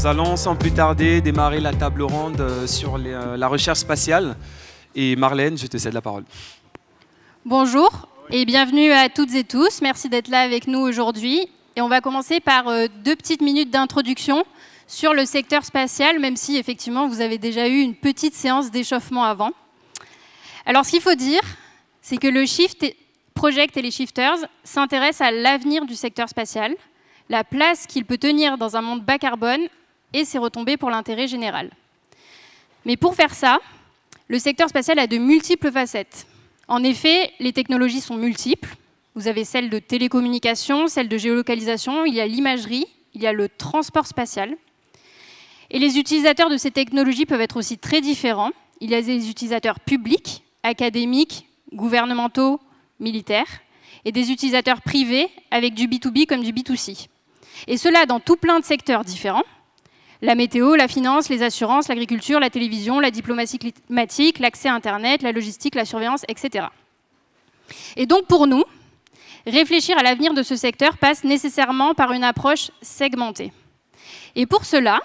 nous allons sans plus tarder démarrer la table ronde sur la recherche spatiale. Et Marlène, je te cède la parole. Bonjour et bienvenue à toutes et tous. Merci d'être là avec nous aujourd'hui. Et on va commencer par 2 petites minutes d'introduction sur le secteur spatial, même si effectivement vous avez déjà eu une petite séance d'échauffement avant. Alors ce qu'il faut dire, c'est que le Shift Project et les Shifters s'intéressent à l'avenir du secteur spatial, la place qu'il peut tenir dans un monde bas carbone et ses retombées pour l'intérêt général. Mais pour faire ça, le secteur spatial a de multiples facettes. En effet, les technologies sont multiples. Vous avez celles de télécommunication, celles de géolocalisation, il y a l'imagerie, il y a le transport spatial. Et les utilisateurs de ces technologies peuvent être aussi très différents. Il y a des utilisateurs publics, académiques, gouvernementaux, militaires, et des utilisateurs privés avec du B2B comme du B2C. Et cela dans tout plein de secteurs différents. La météo, la finance, les assurances, l'agriculture, la télévision, la diplomatie climatique, l'accès à Internet, la logistique, la surveillance, etc. Et donc pour nous, réfléchir à l'avenir de ce secteur passe nécessairement par une approche segmentée. Et pour cela,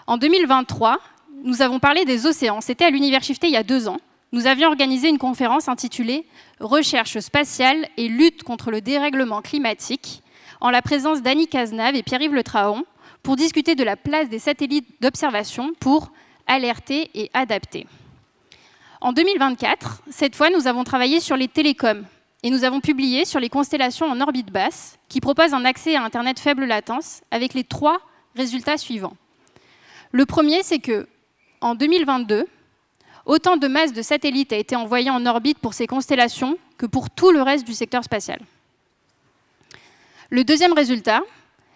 en 2023, nous avons parlé des océans. C'était à l'Univers Shifté il y a 2 ans. Nous avions organisé une conférence intitulée « Recherche spatiale et lutte contre le dérèglement climatique » en la présence d'Annie Cazenave et Pierre-Yves Le Traon pour discuter de la place des satellites d'observation pour alerter et adapter. En 2024, cette fois, nous avons travaillé sur les télécoms et nous avons publié sur les constellations en orbite basse qui proposent un accès à Internet faible latence avec les 3 résultats suivants. Le premier, c'est que en 2022, autant de masse de satellites a été envoyée en orbite pour ces constellations que pour tout le reste du secteur spatial. Le deuxième résultat,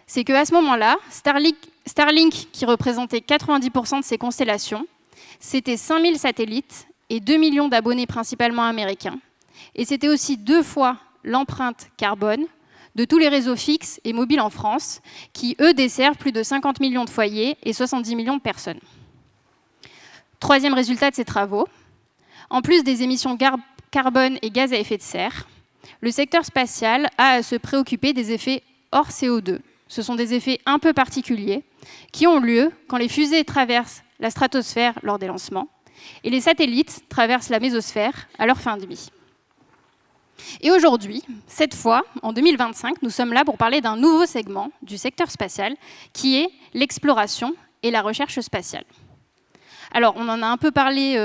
c'est qu'à ce moment-là, Starlink, qui représentait 90% de ces constellations, c'était 5000 satellites et 2 millions d'abonnés principalement américains. Et c'était aussi 2 fois l'empreinte carbone de tous les réseaux fixes et mobiles en France, qui, eux, desservent plus de 50 millions de foyers et 70 millions de personnes. Troisième résultat de ces travaux, en plus des émissions carbone et gaz à effet de serre, le secteur spatial a à se préoccuper des effets hors CO2. Ce sont des effets un peu particuliers qui ont lieu quand les fusées traversent la stratosphère lors des lancements et les satellites traversent la mésosphère à leur fin de vie. Et aujourd'hui, cette fois, en 2025, nous sommes là pour parler d'un nouveau segment du secteur spatial qui est l'exploration et la recherche spatiale. Alors, on en a un peu parlé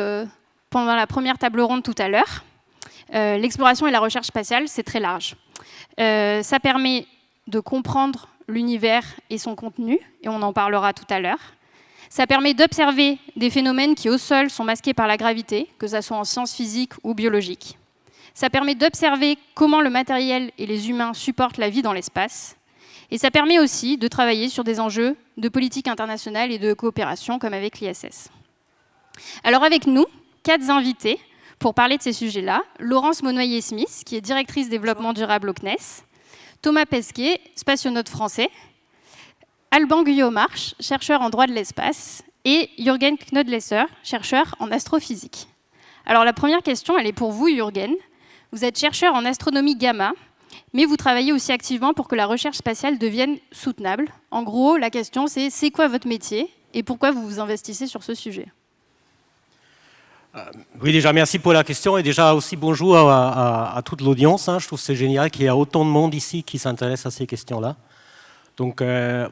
pendant la première table ronde tout à l'heure. L'exploration et la recherche spatiale, c'est très large. Ça permet de comprendre l'univers et son contenu, et on en parlera tout à l'heure. Ça permet d'observer des phénomènes qui, au sol, sont masqués par la gravité, que ce soit en sciences physiques ou biologiques. Ça permet d'observer comment le matériel et les humains supportent la vie dans l'espace. Et ça permet aussi de travailler sur des enjeux de politique internationale et de coopération, comme avec l'ISS. Alors avec nous, 4 invités pour parler de ces sujets-là. Laurence Monnoyer-Smith, qui est directrice développement durable au CNES. Thomas Pesquet, spationaute français. Alban Guyot-March, chercheur en droit de l'espace. Et Jürgen Knodlesser, chercheur en astrophysique. Alors la première question, elle est pour vous, Jürgen. Vous êtes chercheur en astronomie gamma, mais vous travaillez aussi activement pour que la recherche spatiale devienne soutenable. En gros, la question, c'est quoi votre métier et pourquoi vous vous investissez sur ce sujet ? Oui, déjà, merci pour la question et déjà aussi bonjour à toute l'audience. Je trouve que c'est génial qu'il y ait autant de monde ici qui s'intéresse à ces questions-là. Donc,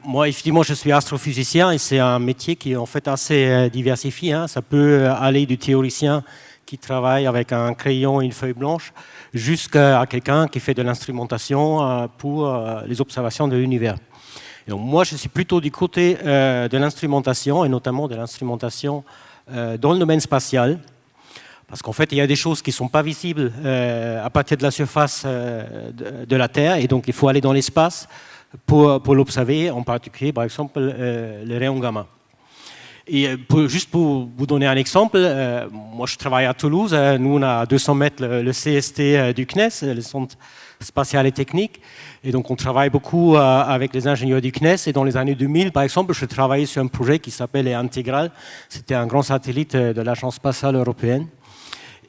moi, effectivement, je suis astrophysicien et c'est un métier qui est en fait assez diversifié. Ça peut aller du théoricien qui travaille avec un crayon et une feuille blanche jusqu'à quelqu'un qui fait de l'instrumentation pour les observations de l'univers. Et donc, moi, je suis plutôt du côté de l'instrumentation et notamment de l'instrumentation dans le domaine spatial. Parce qu'en fait, il y a des choses qui ne sont pas visibles à partir de la surface de la Terre, et donc il faut aller dans l'espace pour l'observer, en particulier, par exemple, les rayons gamma. Et juste pour vous donner un exemple, moi je travaille à Toulouse, nous on a à 200 mètres le CST du CNES, le Centre spatial et technique, et donc on travaille beaucoup avec les ingénieurs du CNES, et dans les années 2000, par exemple, je travaillais sur un projet qui s'appelait Intégral, c'était un grand satellite de l'Agence spatiale européenne.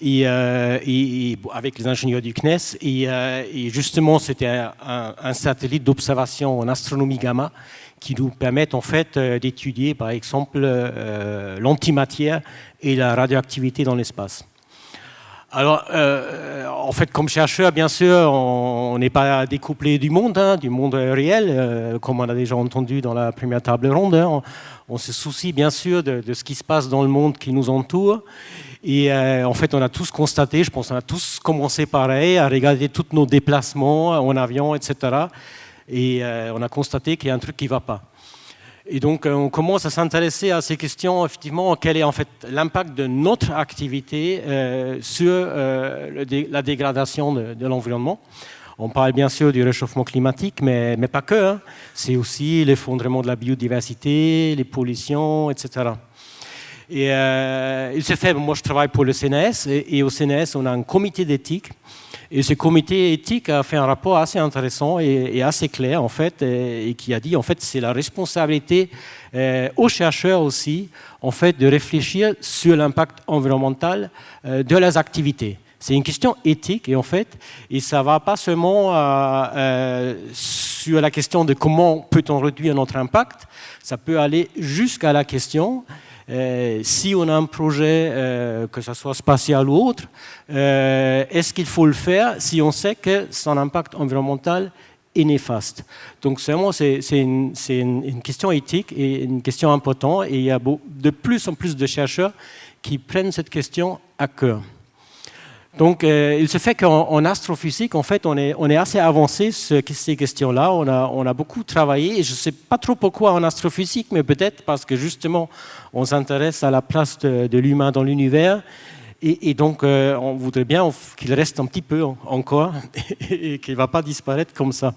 avec les ingénieurs du CNES. Et justement, c'était un satellite d'observation en astronomie gamma qui nous permet en fait d'étudier, par exemple, l'antimatière et la radioactivité dans l'espace. Alors, en fait, comme chercheur, bien sûr, on n'est pas découplé du monde réel, comme on a déjà entendu dans la première table ronde. On se soucie, bien sûr, de ce qui se passe dans le monde qui nous entoure. Et en fait, on a tous constaté, je pense qu'on a tous commencé pareil, à regarder tous nos déplacements en avion, etc. Et on a constaté qu'il y a un truc qui ne va pas. Et donc, on commence à s'intéresser à ces questions, effectivement, quel est en fait l'impact de notre activité sur la dégradation de l'environnement. On parle bien sûr du réchauffement climatique, mais pas que. Hein. C'est aussi l'effondrement de la biodiversité, les pollutions, etc. Et il se fait, moi je travaille pour le CNES, et au CNES, on a un comité d'éthique. Et ce comité éthique a fait un rapport assez intéressant et assez clair, en fait, et qui a dit, en fait, c'est la responsabilité aux chercheurs aussi, en fait, de réfléchir sur l'impact environnemental de leurs activités. C'est une question éthique, et en fait, et ça ne va pas seulement sur la question de comment peut-on réduire notre impact, ça peut aller jusqu'à la question si on a un projet, que ce soit spatial ou autre, est-ce qu'il faut le faire si on sait que son impact environnemental est néfaste? Donc vraiment, c'est une question éthique et une question importante, et il y a de plus en plus de chercheurs qui prennent cette question à cœur. Donc, il se fait qu'en astrophysique, en fait, on est assez avancé sur ces questions-là. On a beaucoup travaillé, et je ne sais pas trop pourquoi en astrophysique, mais peut-être parce que justement, on s'intéresse à la place de l'humain dans l'univers, et donc, on voudrait bien qu'il reste un petit peu encore, et qu'il ne va pas disparaître comme ça.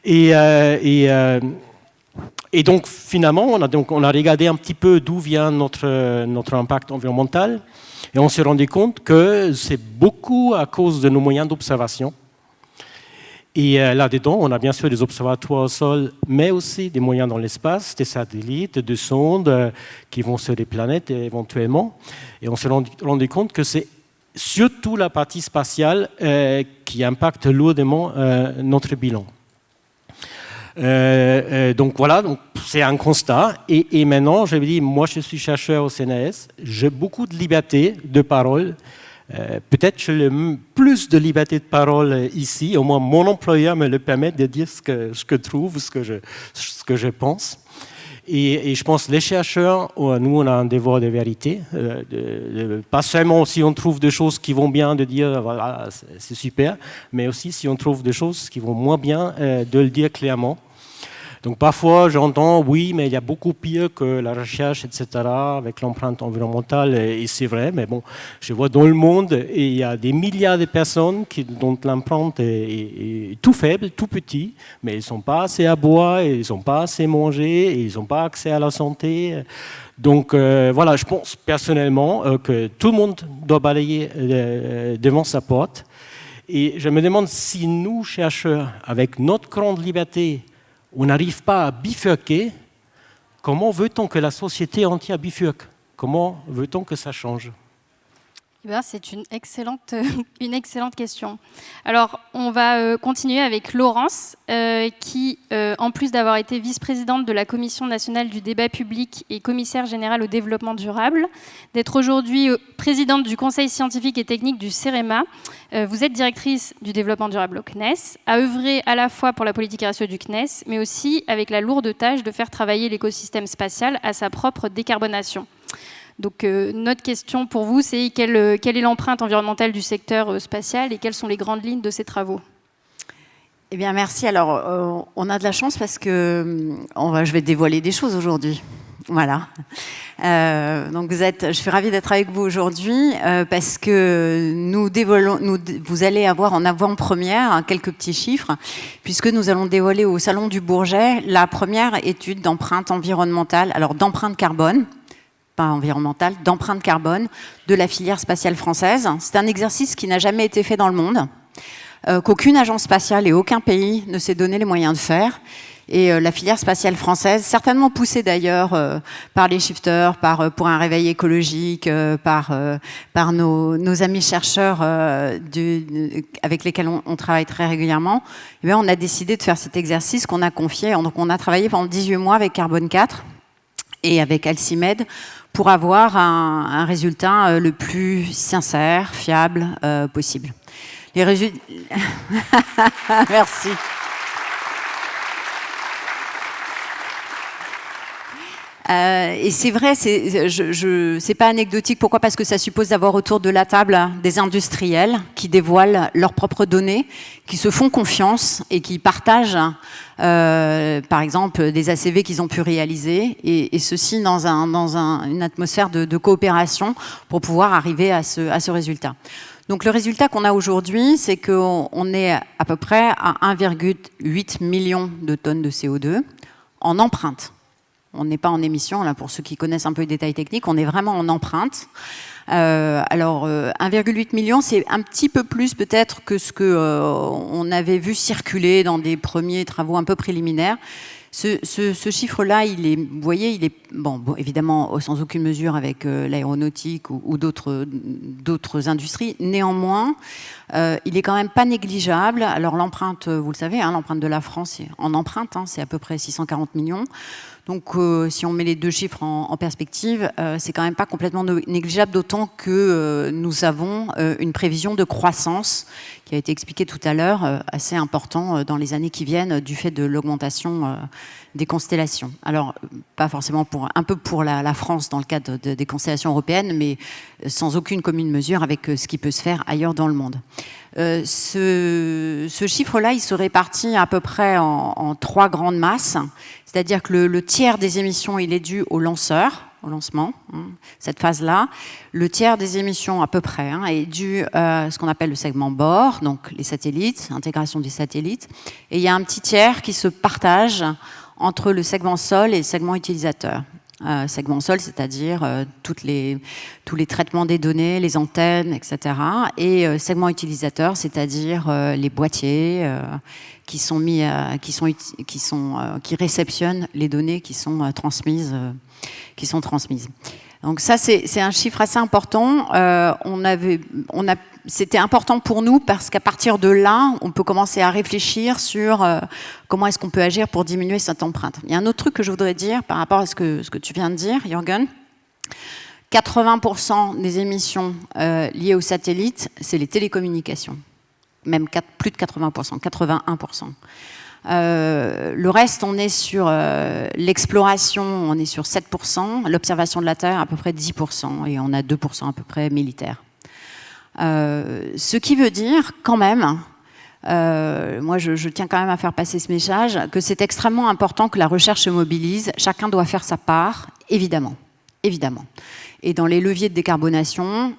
Et donc, finalement, on a regardé un petit peu d'où vient notre impact environnemental. Et on s'est rendu compte que c'est beaucoup à cause de nos moyens d'observation. Et là-dedans, on a bien sûr des observatoires au sol, mais aussi des moyens dans l'espace, des satellites, des sondes qui vont sur les planètes éventuellement. Et on s'est rendu compte que c'est surtout la partie spatiale qui impacte lourdement notre bilan. Donc voilà, c'est un constat. Et maintenant, je me dis, moi je suis chercheur au CNES, j'ai beaucoup de liberté de parole. Peut-être j'ai le plus de liberté de parole ici, au moins mon employeur me le permet de dire ce que je trouve, ce que je pense. Et je pense que les chercheurs, nous on a un devoir de vérité, pas seulement si on trouve des choses qui vont bien, de dire voilà, c'est super, mais aussi si on trouve des choses qui vont moins bien, de le dire clairement. Donc parfois j'entends oui, mais il y a beaucoup pire que la recherche, etc., avec l'empreinte environnementale, et c'est vrai, mais bon, je vois dans le monde, et il y a des milliards de personnes dont l'empreinte est tout faible, tout petit, mais ils ne sont pas assez à boire, ils n'ont pas assez mangé, et ils n'ont pas accès à la santé. Donc voilà, je pense personnellement que tout le monde doit balayer devant sa porte. Et je me demande si nous, chercheurs, avec notre grande liberté, on n'arrive pas à bifurquer, comment veut-on que la société entière bifurque? Comment veut-on que ça change? Eh bien, c'est une excellente question. Alors, on va continuer avec Laurence, qui, en plus d'avoir été vice-présidente de la Commission nationale du débat public et commissaire générale au développement durable, d'être aujourd'hui présidente du Conseil scientifique et technique du CEREMA. Vous êtes directrice du développement durable au CNES, à œuvrer à la fois pour la politique RSE du CNES, mais aussi avec la lourde tâche de faire travailler l'écosystème spatial à sa propre décarbonation. Donc notre question pour vous, c'est quelle est l'empreinte environnementale du secteur spatial et quelles sont les grandes lignes de ces travaux? Eh bien, merci. Alors, on a de la chance parce que je vais dévoiler des choses aujourd'hui. Voilà. Donc je suis ravie d'être avec vous aujourd'hui parce que vous allez avoir en avant-première quelques petits chiffres, puisque nous allons dévoiler au Salon du Bourget la première étude d'empreinte environnementale, alors d'empreinte carbone, pas environnementale, d'empreinte carbone de la filière spatiale française. C'est un exercice qui n'a jamais été fait dans le monde, qu'aucune agence spatiale et aucun pays ne s'est donné les moyens de faire. Et la filière spatiale française, certainement poussée d'ailleurs par les shifters, pour un réveil écologique, par nos amis chercheurs avec lesquels on travaille très régulièrement, eh bien, on a décidé de faire cet exercice qu'on a confié. Donc on a travaillé pendant 18 mois avec Carbone 4 et avec Alcimed pour avoir un résultat le plus sincère, fiable possible. Les résultats... Merci. Et c'est vrai, c'est pas anecdotique. Pourquoi? Parce que ça suppose d'avoir autour de la table des industriels qui dévoilent leurs propres données, qui se font confiance et qui partagent, par exemple, des ACV qu'ils ont pu réaliser, et ceci dans une atmosphère de coopération pour pouvoir arriver à ce résultat. Donc le résultat qu'on a aujourd'hui, c'est qu'on est à peu près à 1,8 million de tonnes de CO2 en empreinte. On n'est pas en émission, là, pour ceux qui connaissent un peu les détails techniques, on est vraiment en empreinte. 1,8 million, c'est un petit peu plus peut-être que ce qu'on avait vu circuler dans des premiers travaux un peu préliminaires. Ce chiffre-là, vous voyez, il est bon, évidemment sans aucune mesure avec l'aéronautique ou d'autres industries. Néanmoins, il est quand même pas négligeable. Alors l'empreinte, vous le savez, l'empreinte de la France en empreinte, c'est à peu près 640 millions. Donc, si on met les deux chiffres en perspective, c'est quand même pas complètement négligeable, d'autant que nous avons une prévision de croissance qui a été expliquée tout à l'heure, assez important dans les années qui viennent, du fait de l'augmentation des constellations. Alors, pas forcément un peu pour la France dans le cadre des constellations européennes, mais sans aucune commune mesure avec ce qui peut se faire ailleurs dans le monde. Ce chiffre-là, il se répartit à peu près en trois grandes masses. C'est-à-dire que le tiers des émissions, il est dû au lanceur, au lancement, cette phase-là. Le tiers des émissions, à peu près, est dû à ce qu'on appelle le segment bord, donc les satellites, intégration des satellites. Et il y a un petit tiers qui se partage entre le segment sol et le segment utilisateur. Segment sol, c'est-à-dire tous les traitements des données, les antennes, etc. Et segment utilisateur, c'est-à-dire les boîtiers qui réceptionnent les données qui sont transmises. Donc ça, c'est un chiffre assez important. C'était important pour nous parce qu'à partir de là, on peut commencer à réfléchir sur comment est-ce qu'on peut agir pour diminuer cette empreinte. Il y a un autre truc que je voudrais dire par rapport à ce que tu viens de dire, Jürgen. 80% des émissions liées aux satellites, c'est les télécommunications. Même plus de 80%, 81%. Le reste, on est sur l'exploration, on est sur 7%, l'observation de la Terre à peu près 10%, et on a 2% à peu près militaires. Ce qui veut dire quand même, moi je tiens quand même à faire passer ce message, que c'est extrêmement important que la recherche se mobilise, chacun doit faire sa part, évidemment. Et dans les leviers de décarbonation,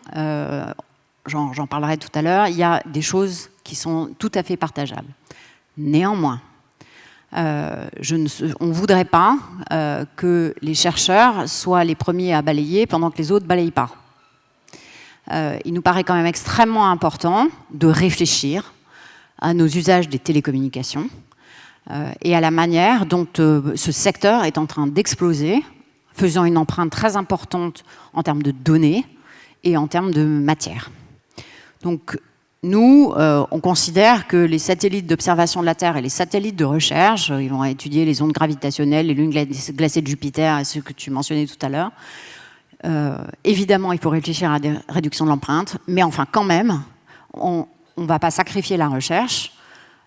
j'en parlerai tout à l'heure, il y a des choses qui sont tout à fait partageables. Néanmoins, on ne voudrait pas que les chercheurs soient les premiers à balayer pendant que les autres ne balayent pas. Il nous paraît quand même extrêmement important de réfléchir à nos usages des télécommunications et à la manière dont ce secteur est en train d'exploser, faisant une empreinte très importante en termes de données et en termes de matière. Donc, nous, on considère que les satellites d'observation de la Terre et les satellites de recherche, ils vont étudier les ondes gravitationnelles, les lunes glacées de Jupiter, ce que tu mentionnais tout à l'heure. Évidemment, il faut réfléchir à des réductions de l'empreinte, mais enfin, quand même, on ne va pas sacrifier la recherche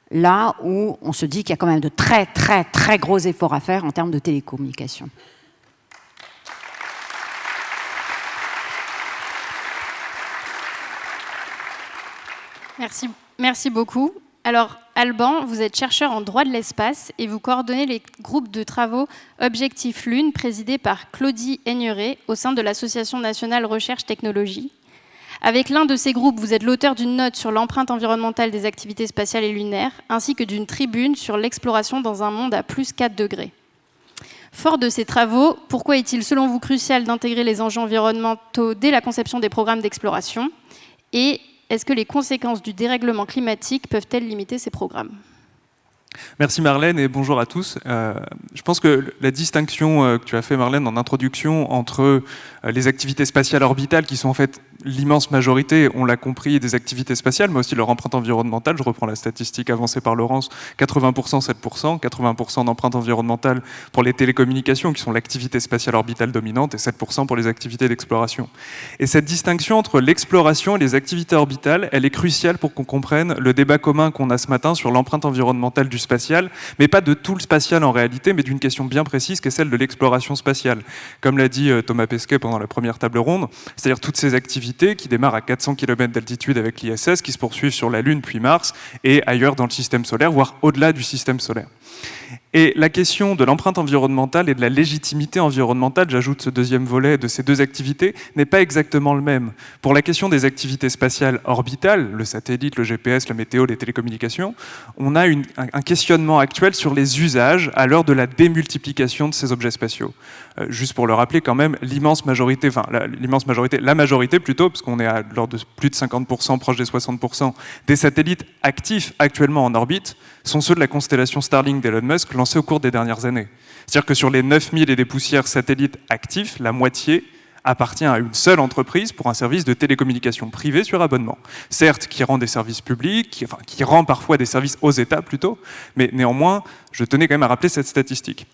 là où on se dit qu'il y a quand même de très, très, très gros efforts à faire en termes de télécommunications. Merci beaucoup. Alors, Alban, vous êtes chercheur en droit de l'espace et vous coordonnez les groupes de travaux Objectif Lune, présidés par Claudie Aigneret, au sein de l'Association nationale Recherche Technologie. Avec l'un de ces groupes, vous êtes l'auteur d'une note sur l'empreinte environnementale des activités spatiales et lunaires, ainsi que d'une tribune sur l'exploration dans un monde à plus 4 degrés. Fort de ces travaux, pourquoi est-il selon vous crucial d'intégrer les enjeux environnementaux dès la conception des programmes d'exploration ? Et est-ce que les conséquences du dérèglement climatique peuvent-elles limiter ces programmes ? Merci Marlène et bonjour à tous. Je pense que la distinction que tu as fait Marlène en introduction entre les activités spatiales orbitales qui sont en fait l'immense majorité, on l'a compris, des activités spatiales, mais aussi leur empreinte environnementale. Je reprends la statistique avancée par Laurence, 80%, 7%, 80% d'empreinte environnementale pour les télécommunications, qui sont l'activité spatiale orbitale dominante, et 7% pour les activités d'exploration. Et cette distinction entre l'exploration et les activités orbitales, elle est cruciale pour qu'on comprenne le débat commun qu'on a ce matin sur l'empreinte environnementale du spatial, mais pas de tout le spatial en réalité, mais d'une question bien précise, qui est celle de l'exploration spatiale. Comme l'a dit Thomas Pesquet pendant la première table ronde, c'est-à-dire toutes ces activités qui démarrent à 400 km d'altitude avec l'ISS, qui se poursuivent sur la Lune puis Mars et ailleurs dans le système solaire, voire au-delà du système solaire. Et la question de l'empreinte environnementale et de la légitimité environnementale, j'ajoute ce deuxième volet de ces deux activités, n'est pas exactement le même. Pour la question des activités spatiales orbitales, le satellite, le GPS, la météo, les télécommunications, on a un questionnement actuel sur les usages à l'heure de la démultiplication de ces objets spatiaux. Juste pour le rappeler quand même, la majorité plutôt, parce qu'on est à l'ordre de plus de 50%, proche des 60%, des satellites actifs actuellement en orbite sont ceux de la constellation Starlink d'Elon Musk lancée au cours des dernières années. C'est-à-dire que sur les 9000 et des poussières satellites actifs, la moitié appartient à une seule entreprise pour un service de télécommunication privé sur abonnement. Certes, qui rend des services publics, qui rend parfois des services aux États plutôt, mais néanmoins, je tenais quand même à rappeler cette statistique.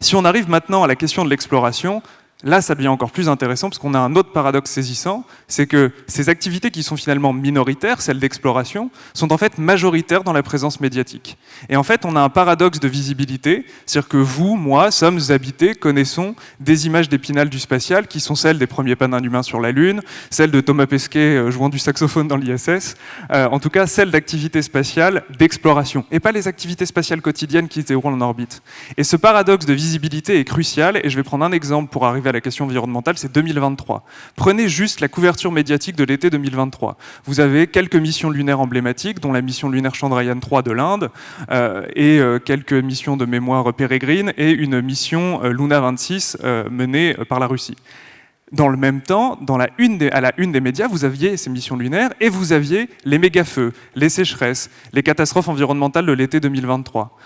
Si on arrive maintenant à la question de l'exploration, là, ça devient encore plus intéressant parce qu'on a un autre paradoxe saisissant, c'est que ces activités qui sont finalement minoritaires, celles d'exploration, sont en fait majoritaires dans la présence médiatique. Et en fait, on a un paradoxe de visibilité, c'est-à-dire que vous, moi, sommes habités, connaissons des images d'Épinal du spatial qui sont celles des premiers pas d'un humain sur la Lune, celles de Thomas Pesquet jouant du saxophone dans l'ISS, en tout cas celles d'activités spatiales d'exploration, et pas les activités spatiales quotidiennes qui se déroulent en orbite. Et ce paradoxe de visibilité est crucial, et je vais prendre un exemple pour arriver à la question environnementale, c'est 2023. Prenez juste la couverture médiatique de l'été 2023. Vous avez quelques missions lunaires emblématiques, dont la mission lunaire Chandrayaan-3 de l'Inde, et quelques missions de mémoire Peregrine, et une mission Luna 26 menée par la Russie. Dans le même temps, à la une des médias, vous aviez ces missions lunaires et vous aviez les méga-feux, les sécheresses, les catastrophes environnementales de l'été 2023.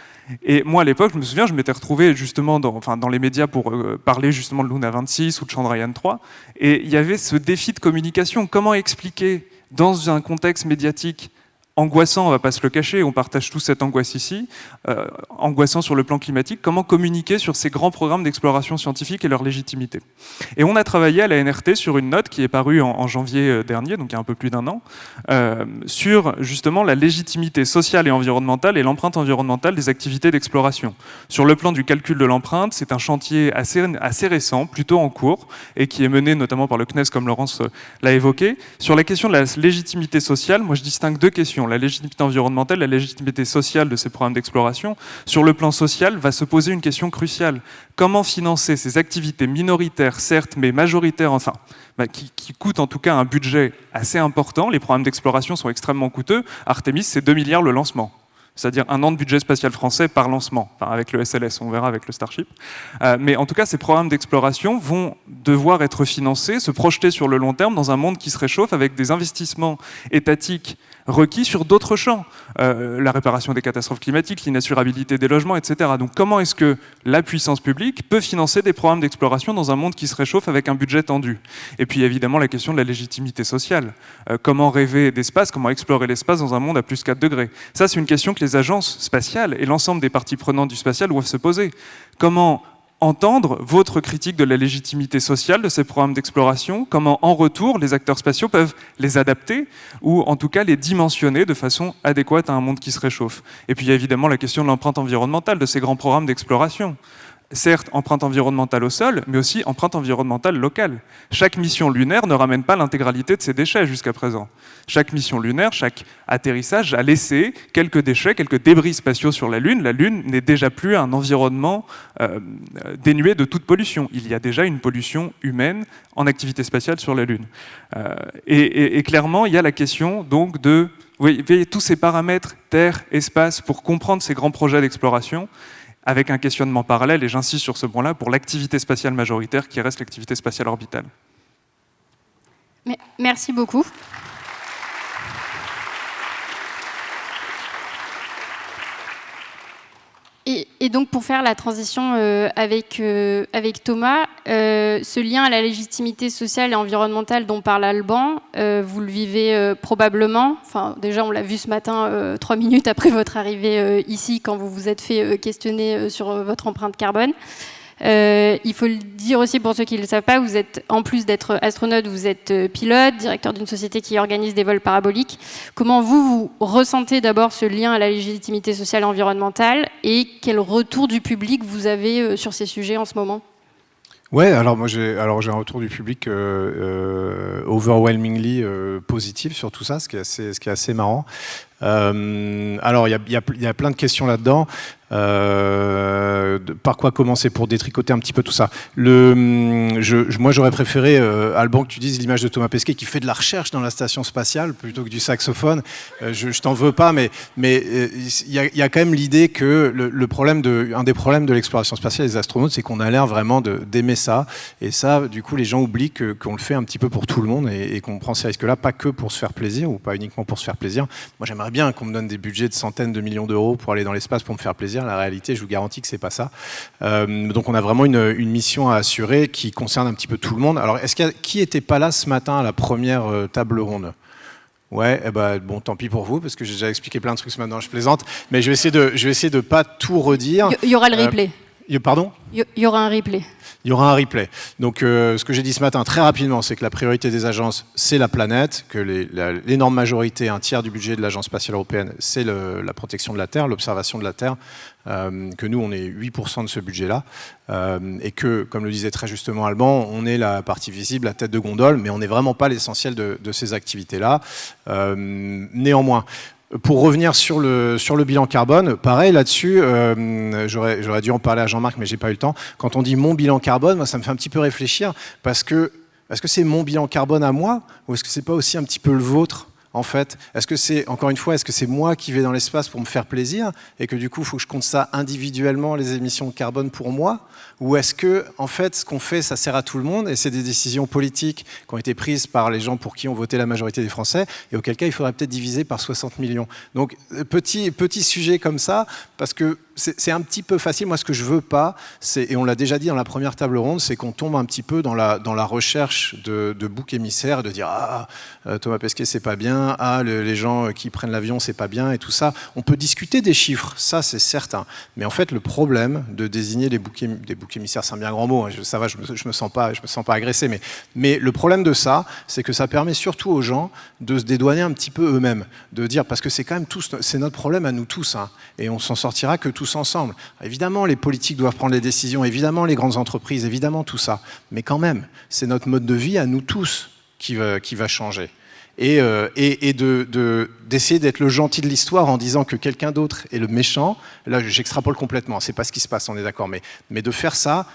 Et moi, à l'époque, je me souviens, je m'étais retrouvé justement dans les médias pour parler justement de Luna 26 ou de Chandrayaan 3, et il y avait ce défi de communication. Comment expliquer, dans un contexte médiatique angoissant, on ne va pas se le cacher, on partage tous cette angoisse ici, angoissant sur le plan climatique, comment communiquer sur ces grands programmes d'exploration scientifique et leur légitimité. Et on a travaillé à la NRT sur une note qui est parue en janvier dernier, donc il y a un peu plus d'un an, sur justement la légitimité sociale et environnementale et l'empreinte environnementale des activités d'exploration. Sur le plan du calcul de l'empreinte, c'est un chantier assez récent, plutôt en cours, et qui est mené notamment par le CNES, comme Laurence l'a évoqué. Sur la question de la légitimité sociale, moi je distingue deux questions. La légitimité environnementale, la légitimité sociale de ces programmes d'exploration. Sur le plan social, va se poser une question cruciale. Comment financer ces activités minoritaires, certes, mais majoritaires, qui coûtent en tout cas un budget assez important. Les programmes d'exploration sont extrêmement coûteux. Artemis, c'est 2 milliards le lancement. C'est-à-dire un an de budget spatial français par lancement, avec le SLS, on verra avec le Starship. Mais en tout cas, ces programmes d'exploration vont devoir être financés, se projeter sur le long terme dans un monde qui se réchauffe avec des investissements étatiques requis sur d'autres champs, la réparation des catastrophes climatiques, l'inassurabilité des logements, etc. Donc comment est-ce que la puissance publique peut financer des programmes d'exploration dans un monde qui se réchauffe avec un budget tendu? Et puis évidemment la question de la légitimité sociale. Comment rêver d'espace, comment explorer l'espace dans un monde à plus 4 degrés? Ça, c'est une question que les agences spatiales et l'ensemble des parties prenantes du spatial doivent se poser. Comment entendre votre critique de la légitimité sociale de ces programmes d'exploration, comment en retour les acteurs spatiaux peuvent les adapter ou en tout cas les dimensionner de façon adéquate à un monde qui se réchauffe. Et puis il y a évidemment la question de l'empreinte environnementale de ces grands programmes d'exploration. Certes, empreinte environnementale au sol, mais aussi empreinte environnementale locale. Chaque mission lunaire ne ramène pas l'intégralité de ses déchets jusqu'à présent. Chaque mission lunaire, chaque atterrissage a laissé quelques déchets, quelques débris spatiaux sur la Lune. La Lune n'est déjà plus un environnement dénué de toute pollution. Il y a déjà une pollution humaine en activité spatiale sur la Lune. Et clairement, il y a la question donc de tous ces paramètres, terre, espace, pour comprendre ces grands projets d'exploration, avec un questionnement parallèle, et j'insiste sur ce point-là, pour l'activité spatiale majoritaire qui reste l'activité spatiale orbitale. Merci beaucoup. Et donc, pour faire la transition avec Thomas, ce lien à la légitimité sociale et environnementale dont parle Alban, vous le vivez probablement. Enfin, déjà, on l'a vu ce matin, 3 minutes après votre arrivée ici, quand vous vous êtes fait questionner sur votre empreinte carbone. Il faut le dire aussi pour ceux qui ne le savent pas, vous êtes, en plus d'être astronaute, vous êtes pilote, directeur d'une société qui organise des vols paraboliques. Comment vous ressentez d'abord ce lien à la légitimité sociale et environnementale et quel retour du public vous avez sur ces sujets en ce moment ? Ouais, alors moi j'ai un retour du public overwhelmingly positif sur tout ça, ce qui est assez marrant. Alors il y a plein de questions là-dedans. Par quoi commencer pour détricoter un petit peu tout ça. Moi j'aurais préféré, Alban, que tu dises l'image de Thomas Pesquet qui fait de la recherche dans la station spatiale plutôt que du saxophone. Je t'en veux pas, mais il y a quand même l'idée que un des problèmes de l'exploration spatiale des astronautes, c'est qu'on a l'air vraiment d'aimer ça. Et ça, du coup, les gens oublient qu'on le fait un petit peu pour tout le monde et qu'on prend ces risques-là, pas que pour se faire plaisir ou pas uniquement pour se faire plaisir. Moi j'aimerais bien qu'on me donne des budgets de centaines de millions d'euros pour aller dans l'espace pour me faire plaisir. La réalité, je vous garantis que c'est pas ça. Donc on a vraiment une mission à assurer qui concerne un petit peu tout le monde. Alors qui était pas là ce matin à la première table ronde ? Ouais, bon, tant pis pour vous, parce que j'ai déjà expliqué plein de trucs ce matin, je plaisante, mais je vais essayer de pas tout redire. Il y aura le replay. Pardon ? Il y aura un replay. Il y aura un replay. Donc, ce que j'ai dit ce matin, très rapidement, c'est que la priorité des agences, c'est la planète, que l'énorme majorité, un tiers du budget de l'Agence spatiale européenne, c'est la protection de la Terre, l'observation de la Terre, que nous, on est 8% de ce budget-là, et que, comme le disait très justement Alban, on est la partie visible, la tête de gondole, mais on n'est vraiment pas l'essentiel de ces activités-là. Néanmoins, pour revenir sur le bilan carbone, pareil là-dessus, j'aurais dû en parler à Jean-Marc, mais j'ai pas eu le temps. Quand on dit mon bilan carbone, moi ça me fait un petit peu réfléchir, parce que est-ce que c'est mon bilan carbone à moi, ou est-ce que c'est pas aussi un petit peu le vôtre ? En fait, est-ce que c'est moi qui vais dans l'espace pour me faire plaisir et que du coup, il faut que je compte ça individuellement, les émissions de carbone pour moi ? Ou est-ce que, en fait, ce qu'on fait, ça sert à tout le monde et c'est des décisions politiques qui ont été prises par les gens pour qui ont voté la majorité des Français et auquel cas, il faudrait peut-être diviser par 60 millions. Donc, petit sujet comme ça, parce que c'est un petit peu facile. Moi, ce que je veux pas, et on l'a déjà dit dans la première table ronde, c'est qu'on tombe un petit peu dans la recherche de boucs émissaires, de dire Thomas Pesquet, c'est pas bien, les gens qui prennent l'avion, c'est pas bien, et tout ça. On peut discuter des chiffres, ça, c'est certain. Mais en fait, le problème de désigner des boucs émissaires, c'est un bien grand mot. Hein, ça va, je me sens pas agressé, mais le problème de ça, c'est que ça permet surtout aux gens de se dédouaner un petit peu eux-mêmes, de dire parce que c'est quand même c'est notre problème à nous tous, hein, et on s'en sortira que tous ensemble. Évidemment, les politiques doivent prendre les décisions, évidemment, les grandes entreprises, évidemment, tout ça. Mais quand même, c'est notre mode de vie à nous tous qui va changer. Et d'essayer d'être le gentil de l'histoire en disant que quelqu'un d'autre est le méchant, là, j'extrapole complètement, c'est pas ce qui se passe, on est d'accord, mais de faire ça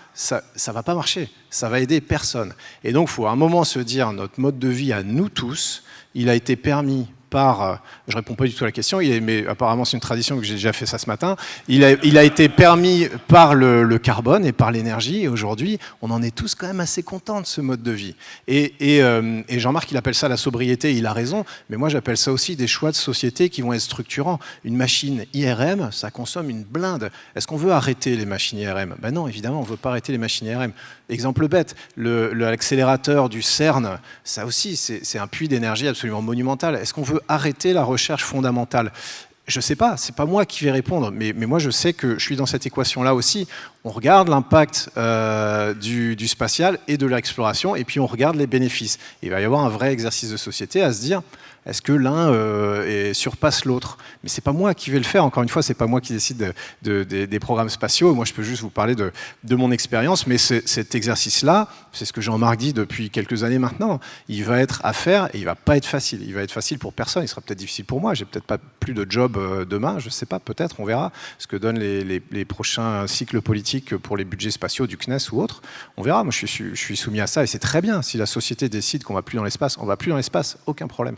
va pas marcher, ça va aider personne. Et donc, il faut à un moment se dire, notre mode de vie à nous tous, il a été permis par, je réponds pas du tout à la question, mais apparemment c'est une tradition que j'ai déjà fait ça ce matin, il a été permis par le carbone et par l'énergie, et aujourd'hui on en est tous quand même assez contents de ce mode de vie. Et Jean-Marc il appelle ça la sobriété, il a raison, mais moi j'appelle ça aussi des choix de société qui vont être structurants. Une machine IRM, ça consomme une blinde. Est-ce qu'on veut arrêter les machines IRM ? Ben non, évidemment on veut pas arrêter les machines IRM. Exemple bête, l'accélérateur du CERN, ça aussi c'est un puits d'énergie absolument monumental. Est-ce qu'on veut arrêter la recherche fondamentale ? Je ne sais pas, c'est pas moi qui vais répondre, mais moi je sais que je suis dans cette équation-là aussi. On regarde l'impact du spatial et de l'exploration, et puis on regarde les bénéfices. Il va y avoir un vrai exercice de société à se dire, est-ce que l'un surpasse l'autre ? Mais c'est pas moi qui vais le faire, encore une fois, c'est pas moi qui décide des programmes spatiaux. Moi, je peux juste vous parler de mon expérience, mais cet exercice-là, c'est ce que Jean-Marc dit depuis quelques années maintenant, il va être à faire et il va pas être facile. Il va être facile pour personne, il sera peut-être difficile pour moi. J'ai peut-être pas plus de job demain, je sais pas, peut-être, on verra ce que donnent les prochains cycles politiques pour les budgets spatiaux du CNES ou autres. On verra, moi je suis soumis à ça et c'est très bien. Si la société décide qu'on va plus dans l'espace, on va plus dans l'espace, aucun problème.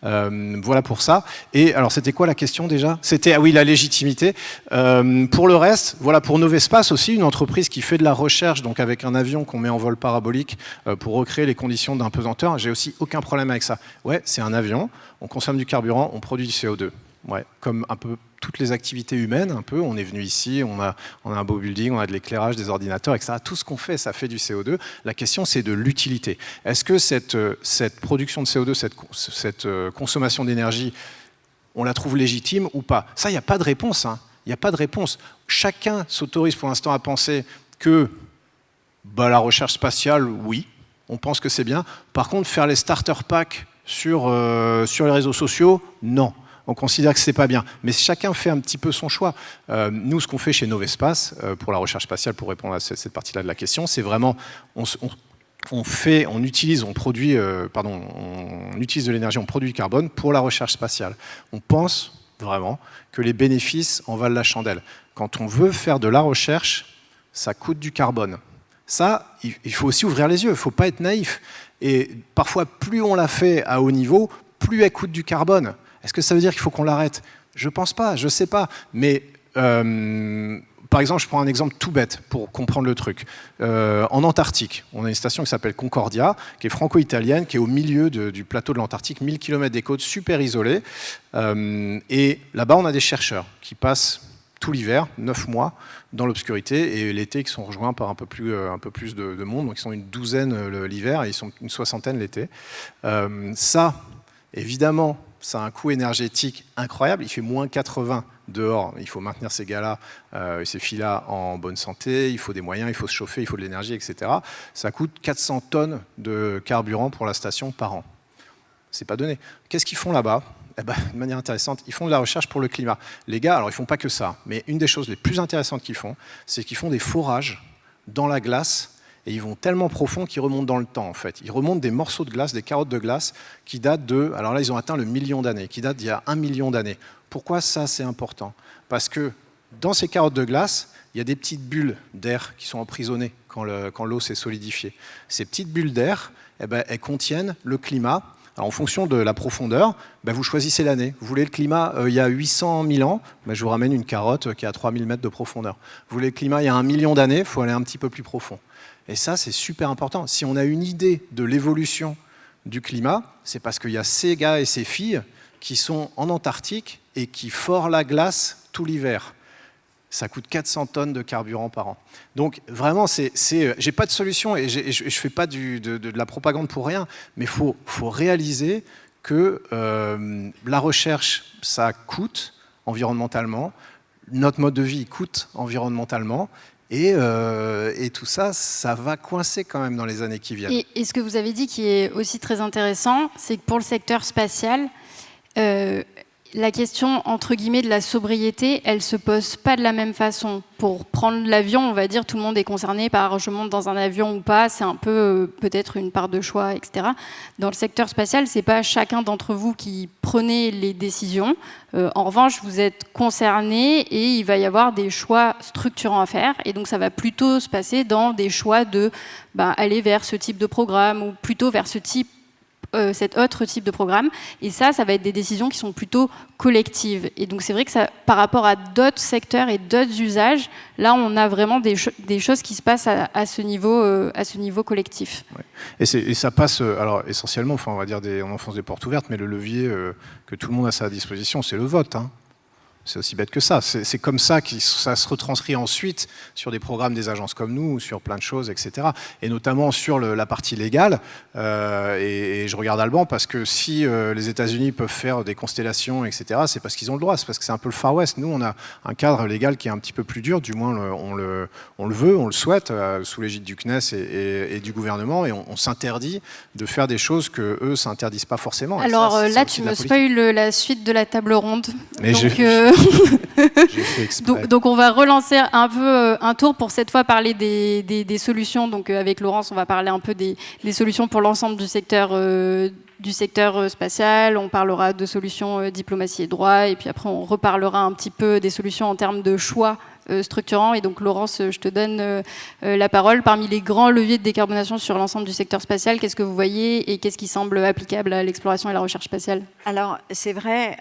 Voilà pour ça. Et alors, c'était quoi la question déjà ? C'était, oui, la légitimité. Pour le reste, voilà, pour Novespace aussi, une entreprise qui fait de la recherche, donc avec un avion qu'on met en vol parabolique pour recréer les conditions d'un pesanteur. J'ai aussi aucun problème avec ça. Ouais, c'est un avion, on consomme du carburant, on produit du CO2. Ouais, comme un peu toutes les activités humaines, un peu. On est venu ici, on a un beau building, on a de l'éclairage, des ordinateurs, etc. Tout ce qu'on fait, ça fait du CO2. La question, c'est de l'utilité. Est-ce que cette production de CO2, cette consommation d'énergie, on la trouve légitime ou pas? Ça, il n'y a pas de réponse. Hein. Il n'y a pas de réponse. Chacun s'autorise pour l'instant à penser que la recherche spatiale, oui, on pense que c'est bien. Par contre, faire les starter packs sur les réseaux sociaux, non. On considère que ce n'est pas bien. Mais chacun fait un petit peu son choix. Nous, ce qu'on fait chez Novespace, pour la recherche spatiale, pour répondre à cette partie-là de la question, c'est vraiment, on utilise de l'énergie, on produit du carbone pour la recherche spatiale. On pense vraiment que les bénéfices en valent la chandelle. Quand on veut faire de la recherche, ça coûte du carbone. Ça, il faut aussi ouvrir les yeux, il ne faut pas être naïf. Et parfois, plus on la fait à haut niveau, plus elle coûte du carbone. Est-ce que ça veut dire qu'il faut qu'on l'arrête? Je ne pense pas, je ne sais pas. Mais par exemple, je prends un exemple tout bête pour comprendre le truc. En Antarctique, on a une station qui s'appelle Concordia, qui est franco-italienne, qui est au milieu du plateau de l'Antarctique, 1000 km des côtes, super isolées. Et là-bas, on a des chercheurs qui passent tout l'hiver, 9 mois, dans l'obscurité, et l'été, qui sont rejoints par un peu plus de monde. Donc, ils sont une douzaine l'hiver et ils sont une soixantaine l'été. Ça, évidemment, ça a un coût énergétique incroyable. Il fait moins 80 dehors. Il faut maintenir ces gars-là, ces filles-là en bonne santé. Il faut des moyens, il faut se chauffer, il faut de l'énergie, etc. Ça coûte 400 tonnes de carburant pour la station par an. C'est pas donné. Qu'est-ce qu'ils font là-bas? De manière intéressante, ils font de la recherche pour le climat. Les gars, alors ils font pas que ça, mais une des choses les plus intéressantes qu'ils font, c'est qu'ils font des forages dans la glace. Et ils vont tellement profond qu'ils remontent dans le temps, en fait. Ils remontent des morceaux de glace, des carottes de glace, qui datent de... Alors là, ils ont atteint le 1 million d'années, qui datent d'il y a 1 million d'années. Pourquoi ça, c'est important? Parce que dans ces carottes de glace, il y a des petites bulles d'air qui sont emprisonnées quand l'eau s'est solidifiée. Ces petites bulles d'air, elles contiennent le climat. Alors, en fonction de la profondeur, vous choisissez l'année. Vous voulez le climat il y a 800 000 ans, je vous ramène une carotte qui a 3000 mètres de profondeur. Vous voulez le climat il y a 1 million d'années, il faut aller un petit peu plus profond. Et ça, c'est super important. Si on a une idée de l'évolution du climat, c'est parce qu'il y a ces gars et ces filles qui sont en Antarctique et qui forent la glace tout l'hiver. Ça coûte 400 tonnes de carburant par an. Donc vraiment, j'ai pas de solution et je fais pas de la propagande pour rien, mais faut réaliser que la recherche, ça coûte environnementalement, notre mode de vie coûte environnementalement. Et tout ça, ça va coincer quand même dans les années qui viennent. Et ce que vous avez dit qui est aussi très intéressant, c'est que pour le secteur spatial, la question, entre guillemets, de la sobriété, elle ne se pose pas de la même façon. Pour prendre l'avion, on va dire, tout le monde est concerné par je monte dans un avion ou pas, c'est un peu peut-être une part de choix, etc. Dans le secteur spatial, ce n'est pas chacun d'entre vous qui prenez les décisions. En revanche, vous êtes concerné et il va y avoir des choix structurants à faire. Et donc, ça va plutôt se passer dans des choix de aller vers ce type de programme ou plutôt vers cet autre type de programme. Et ça va être des décisions qui sont plutôt collectives. Et donc, c'est vrai que ça, par rapport à d'autres secteurs et d'autres usages, là, on a vraiment des choses qui se passent à ce niveau collectif. Ouais. Et ça passe, alors essentiellement, on va dire, on enfonce des portes ouvertes, mais le levier que tout le monde a à sa disposition, c'est le vote. Hein. C'est aussi bête que ça. C'est comme ça que ça se retranscrit ensuite sur des programmes des agences comme nous, sur plein de choses, etc. Et notamment sur la partie légale. Et je regarde Alban parce que si les États-Unis peuvent faire des constellations, etc., c'est parce qu'ils ont le droit. C'est parce que c'est un peu le Far West. Nous, on a un cadre légal qui est un petit peu plus dur. Du moins, on le veut, on le souhaite, sous l'égide du CNES et du gouvernement. Et on s'interdit de faire des choses que eux s'interdisent pas forcément. Alors là, tu me spoil la suite de la table ronde. Mais donc on va relancer un peu un tour pour cette fois parler des solutions. Donc avec Laurence, on va parler un peu des solutions pour l'ensemble du secteur spatial. On parlera de solutions diplomatie et droit. Et puis après, on reparlera un petit peu des solutions en termes de choix structurant. Et donc, Laurence, je te donne la parole. Parmi les grands leviers de décarbonation sur l'ensemble du secteur spatial, qu'est-ce que vous voyez et qu'est-ce qui semble applicable à l'exploration et la recherche spatiale? Alors, c'est vrai,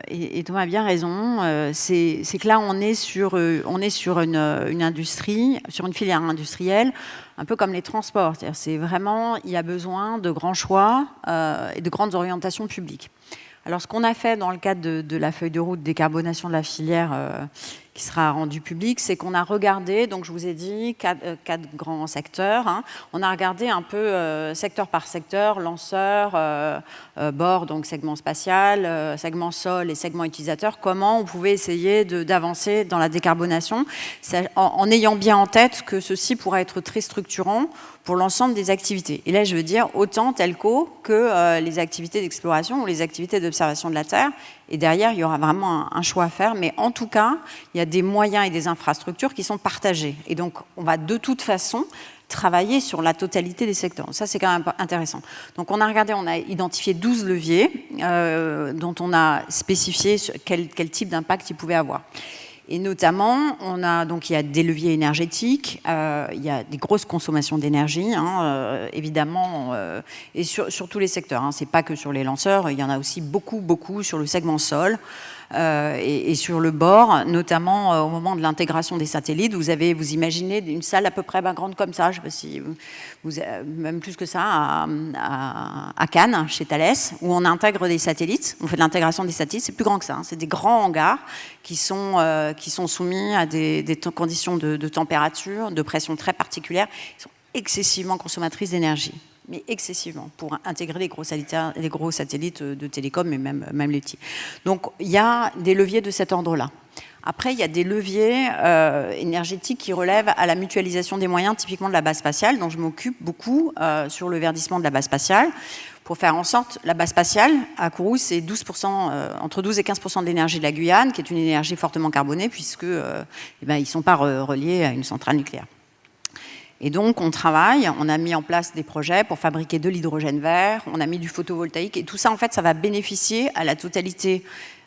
et Thomas a bien raison, c'est que là, on est sur une industrie, sur une filière industrielle, un peu comme les transports. C'est vraiment, il y a besoin de grands choix et de grandes orientations publiques. Alors, ce qu'on a fait dans le cadre de la feuille de route décarbonation de la filière qui sera rendue publique, c'est qu'on a regardé, donc je vous ai dit, quatre grands secteurs. Hein. On a regardé un peu secteur par secteur, lanceur, bord, donc segment spatial, segment sol et segment utilisateur, comment on pouvait essayer d'avancer dans la décarbonation, en ayant bien en tête que ceci pourrait être très structurant pour l'ensemble des activités. Et là, je veux dire autant telco que les activités d'exploration ou les activités d'observation de la Terre. Et derrière, il y aura vraiment un choix à faire. Mais en tout cas, il y a des moyens et des infrastructures qui sont partagés. Et donc, on va de toute façon travailler sur la totalité des secteurs. Ça, c'est quand même intéressant. Donc, on a regardé, on a identifié 12 leviers dont on a spécifié quel type d'impact ils pouvaient avoir. Et notamment, il y a des leviers énergétiques, il y a des grosses consommations d'énergie, hein, évidemment, et sur tous les secteurs. Hein. Ce n'est pas que sur les lanceurs, il y en a aussi beaucoup sur le segment sol et sur le bord, notamment au moment de l'intégration des satellites. Vous imaginez une salle à peu près grande comme ça, je ne sais pas si même plus que ça, à Cannes, chez Thales, où on intègre des satellites. On fait de l'intégration des satellites, c'est plus grand que ça. Hein. C'est des grands hangars qui sont soumis à des conditions de température, de pression très particulières. Ils sont excessivement consommatrices d'énergie, mais excessivement, pour intégrer les gros satellites de télécom, et même les petits. Donc, il y a des leviers de cet ordre-là. Après, il y a des leviers énergétiques qui relèvent à la mutualisation des moyens, typiquement de la base spatiale, dont je m'occupe beaucoup sur le verdissement de la base spatiale, pour faire en sorte, la base spatiale, à Kourou, c'est entre 12 et 15% de l'énergie de la Guyane, qui est une énergie fortement carbonée, puisque ils ne sont pas reliés à une centrale nucléaire. Et donc, on a mis en place des projets pour fabriquer de l'hydrogène vert, on a mis du photovoltaïque, et tout ça, en fait, ça va bénéficier à la totalité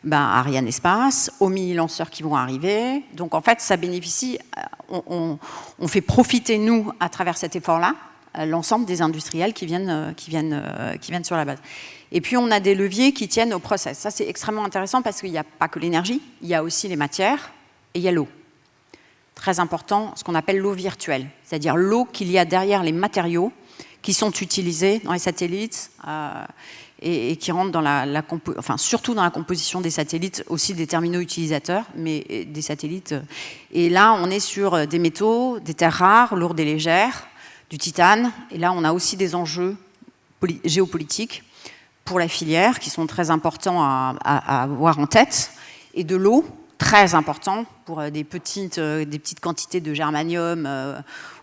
Ariane Espace, aux mini-lanceurs qui vont arriver. Donc, en fait, ça bénéficie, on fait profiter, nous, à travers cet effort-là, l'ensemble des industriels qui viennent sur la base. Et puis, on a des leviers qui tiennent au process. Ça, c'est extrêmement intéressant parce qu'il n'y a pas que l'énergie, il y a aussi les matières et il y a l'eau. Très important, ce qu'on appelle l'eau virtuelle, c'est-à-dire l'eau qu'il y a derrière les matériaux qui sont utilisés dans les satellites et qui rentrent dans surtout dans la composition des satellites, aussi des terminaux utilisateurs, mais des satellites. Et là, on est sur des métaux, des terres rares, lourdes et légères, du titane. Et là, on a aussi des enjeux géopolitiques pour la filière qui sont très importants à avoir en tête, et de l'eau, très important pour des petites quantités de germanium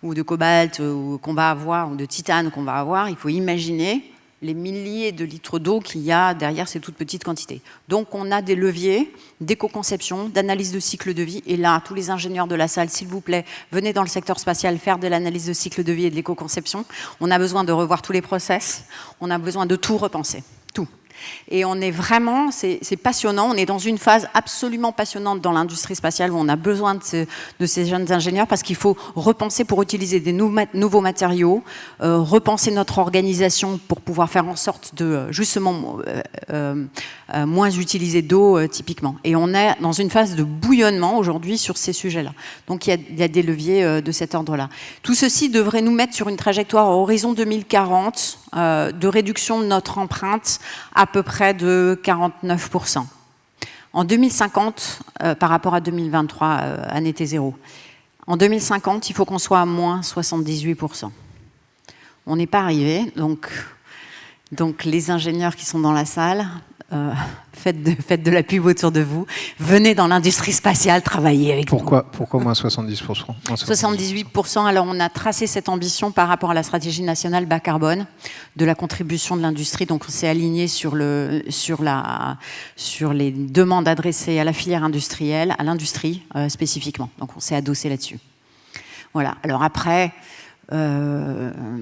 ou de cobalt qu'on va avoir, ou de titane qu'on va avoir. Il faut imaginer les milliers de litres d'eau qu'il y a derrière ces toutes petites quantités. Donc, on a des leviers d'éco-conception, d'analyse de cycle de vie. Et là, tous les ingénieurs de la salle, s'il vous plaît, venez dans le secteur spatial faire de l'analyse de cycle de vie et de l'éco-conception. On a besoin de revoir tous les process. On a besoin de tout repenser. Tout. Et on est vraiment, c'est passionnant, on est dans une phase absolument passionnante dans l'industrie spatiale où on a besoin de ces jeunes ingénieurs parce qu'il faut repenser pour utiliser des nouveaux matériaux, repenser notre organisation pour pouvoir faire en sorte de justement moins utiliser d'eau typiquement. Et on est dans une phase de bouillonnement aujourd'hui sur ces sujets-là. Donc il y a des leviers de cet ordre-là. Tout ceci devrait nous mettre sur une trajectoire à horizon 2040 de réduction de notre empreinte à peu près de 49%. En 2050, par rapport à 2023, année T0, en 2050, il faut qu'on soit à moins 78%. On n'est pas arrivé, donc les ingénieurs qui sont dans la salle, faites de la pub autour de vous, venez dans l'industrie spatiale travailler avec nous. Pourquoi moins 70%? 78%, alors on a tracé cette ambition par rapport à la stratégie nationale bas carbone de la contribution de l'industrie, donc on s'est aligné sur les demandes adressées à la filière industrielle, à l'industrie spécifiquement, donc on s'est adossé là-dessus. Voilà, alors après,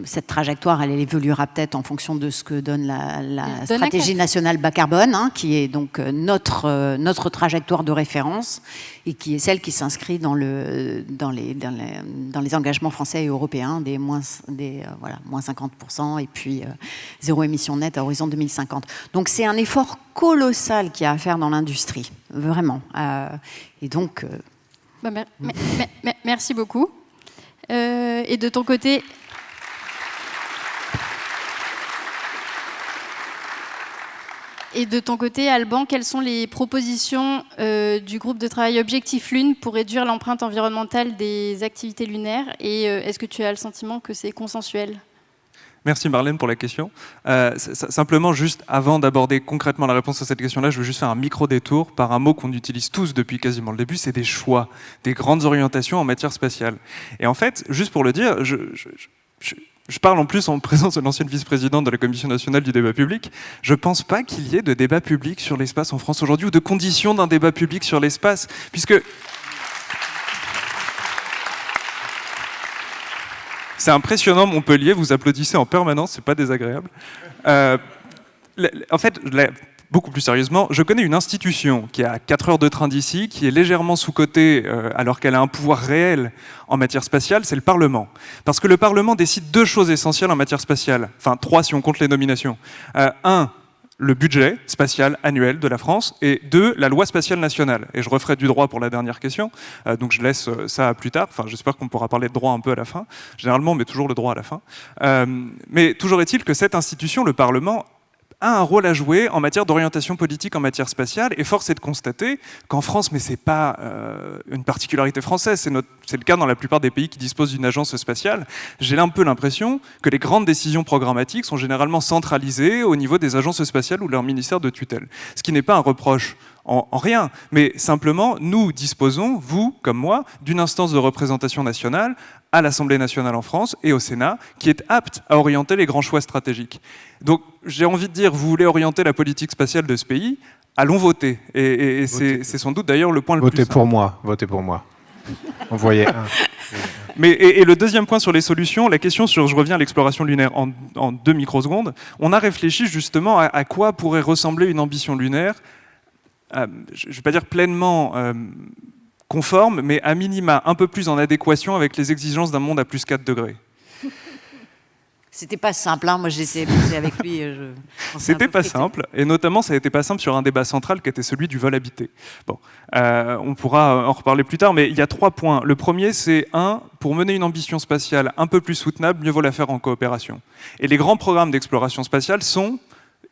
cette trajectoire, elle évoluera peut-être en fonction de ce que donne la stratégie nationale bas carbone, hein, qui est donc notre trajectoire de référence et qui est celle qui s'inscrit dans les engagements français et européens des moins 50% et puis zéro émission nette à horizon 2050. Donc c'est un effort colossal qu'il y a à faire dans l'industrie, vraiment. Et donc... Merci beaucoup. Et de ton côté, Et de ton côté, Alban, quelles sont les propositions du groupe de travail Objectif Lune pour réduire l'empreinte environnementale des activités lunaires? Et est-ce que tu as le sentiment que c'est consensuel? Merci Marlène pour la question. Simplement, juste avant d'aborder concrètement la réponse à cette question-là, je veux juste faire un micro-détour par un mot qu'on utilise tous depuis quasiment le début, c'est des choix, des grandes orientations en matière spatiale. Et en fait, juste pour le dire, je parle en plus en présence de l'ancienne vice-présidente de la Commission nationale du débat public. Je ne pense pas qu'il y ait de débat public sur l'espace en France aujourd'hui ou de conditions d'un débat public sur l'espace, puisque... C'est impressionnant, Montpellier, vous applaudissez en permanence, c'est pas désagréable. En fait, beaucoup plus sérieusement, je connais une institution qui est à 4 heures de train d'ici, qui est légèrement sous-cotée alors qu'elle a un pouvoir réel en matière spatiale, c'est le Parlement. Parce que le Parlement décide 2 choses essentielles en matière spatiale, enfin 3 si on compte les nominations. 1, le budget spatial annuel de la France, et 2, la loi spatiale nationale. Et je referai du droit pour la dernière question, donc je laisse ça à plus tard. Enfin, j'espère qu'on pourra parler de droit un peu à la fin. Généralement, on met toujours le droit à la fin. Mais toujours est-il que cette institution, le Parlement, a un rôle à jouer en matière d'orientation politique en matière spatiale, et force est de constater qu'en France, mais c'est pas une particularité française, c'est le cas dans la plupart des pays qui disposent d'une agence spatiale, j'ai un peu l'impression que les grandes décisions programmatiques sont généralement centralisées au niveau des agences spatiales ou leur ministère de tutelle. Ce qui n'est pas un reproche en rien, mais simplement, nous disposons, vous comme moi, d'une instance de représentation nationale à l'Assemblée nationale en France et au Sénat, qui est apte à orienter les grands choix stratégiques. Donc j'ai envie de dire, vous voulez orienter la politique spatiale de ce pays, allons voter. Et c'est sans doute d'ailleurs le point le plus simple. Votez pour moi. Envoyez un. Mais, et le deuxième point sur les solutions, la question sur, je reviens à l'exploration lunaire en 2 microsecondes, on a réfléchi justement à quoi pourrait ressembler une ambition lunaire, je ne vais pas dire pleinement conforme, mais à minima un peu plus en adéquation avec les exigences d'un monde à plus 4 degrés. C'était pas simple, hein. Moi j'étais avec lui. C'était pas simple, et notamment ça n'était pas simple sur un débat central qui était celui du vol habité. Bon, on pourra en reparler plus tard, mais il y a 3 points. Le premier, c'est 1, pour mener une ambition spatiale un peu plus soutenable, mieux vaut la faire en coopération. Et les grands programmes d'exploration spatiale sont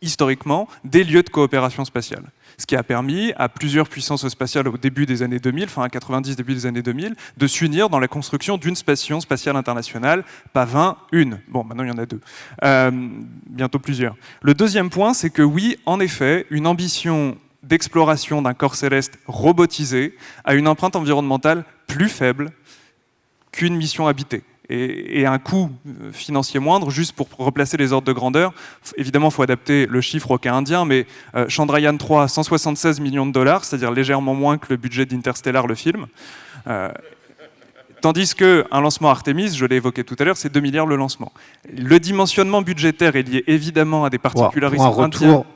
historiquement des lieux de coopération spatiale. Ce qui a permis à plusieurs puissances spatiales au début des années 2000, fin à 90, début des années 2000, de s'unir dans la construction d'une station spatiale internationale, pas 20, une. Bon, maintenant il y en a 2. Bientôt plusieurs. Le deuxième point, c'est que oui, en effet, une ambition d'exploration d'un corps céleste robotisé a une empreinte environnementale plus faible qu'une mission habitée. Et un coût financier moindre, juste pour replacer les ordres de grandeur. Évidemment, il faut adapter le chiffre au cas indien, mais Chandrayaan 3, 176 millions de dollars, c'est-à-dire légèrement moins que le budget d'Interstellar, le film. Tandis qu'un lancement Artemis, je l'ai évoqué tout à l'heure, c'est 2 milliards le lancement. Le dimensionnement budgétaire est lié évidemment à des particularités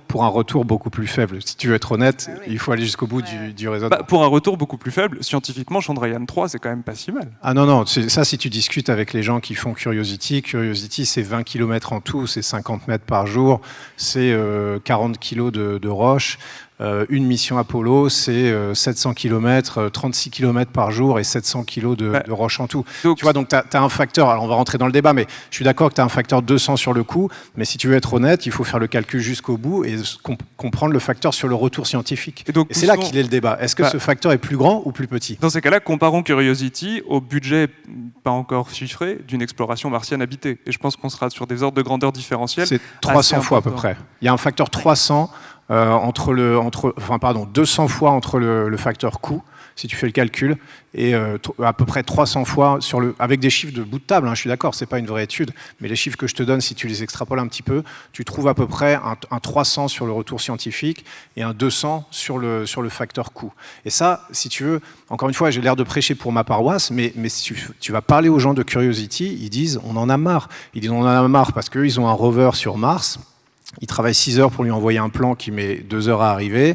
pour un retour beaucoup plus faible. Si tu veux être honnête, il faut aller jusqu'au bout du raisonnement. Pour un retour beaucoup plus faible, scientifiquement, Chandrayaan 3, c'est quand même pas si mal. Ah non, ça, si tu discutes avec les gens qui font Curiosity, c'est 20 km en tout, c'est 50 mètres par jour, c'est 40 kg de roches. Une mission Apollo, c'est 700 km, 36 km par jour et 700 kg de roches en tout. Donc, tu vois, donc tu as un facteur, alors on va rentrer dans le débat, mais je suis d'accord que tu as un facteur 200 sur le coût, mais si tu veux être honnête, il faut faire le calcul jusqu'au bout et comprendre le facteur sur le retour scientifique. Et c'est là qu'il est le débat. Est-ce que ce facteur est plus grand ou plus petit? Dans ces cas-là, comparons Curiosity au budget, pas encore chiffré, d'une exploration martienne habitée. Et je pense qu'on sera sur des ordres de grandeur différentiels. C'est 300 fois à peu près. Il y a un facteur 300 200 fois entre le facteur coût, si tu fais le calcul, et à peu près 300 fois avec des chiffres de bout de table, hein, je suis d'accord, c'est pas une vraie étude, mais les chiffres que je te donne, si tu les extrapoles un petit peu, tu trouves à peu près un 300 sur le retour scientifique et un 200 sur le facteur coût. Et ça, si tu veux, encore une fois, j'ai l'air de prêcher pour ma paroisse, mais si tu vas parler aux gens de Curiosity, ils disent on en a marre. Ils disent on en a marre parce qu'eux, ils ont un rover sur Mars. Ils travaillent 6 heures pour lui envoyer un plan qui met 2 heures à arriver.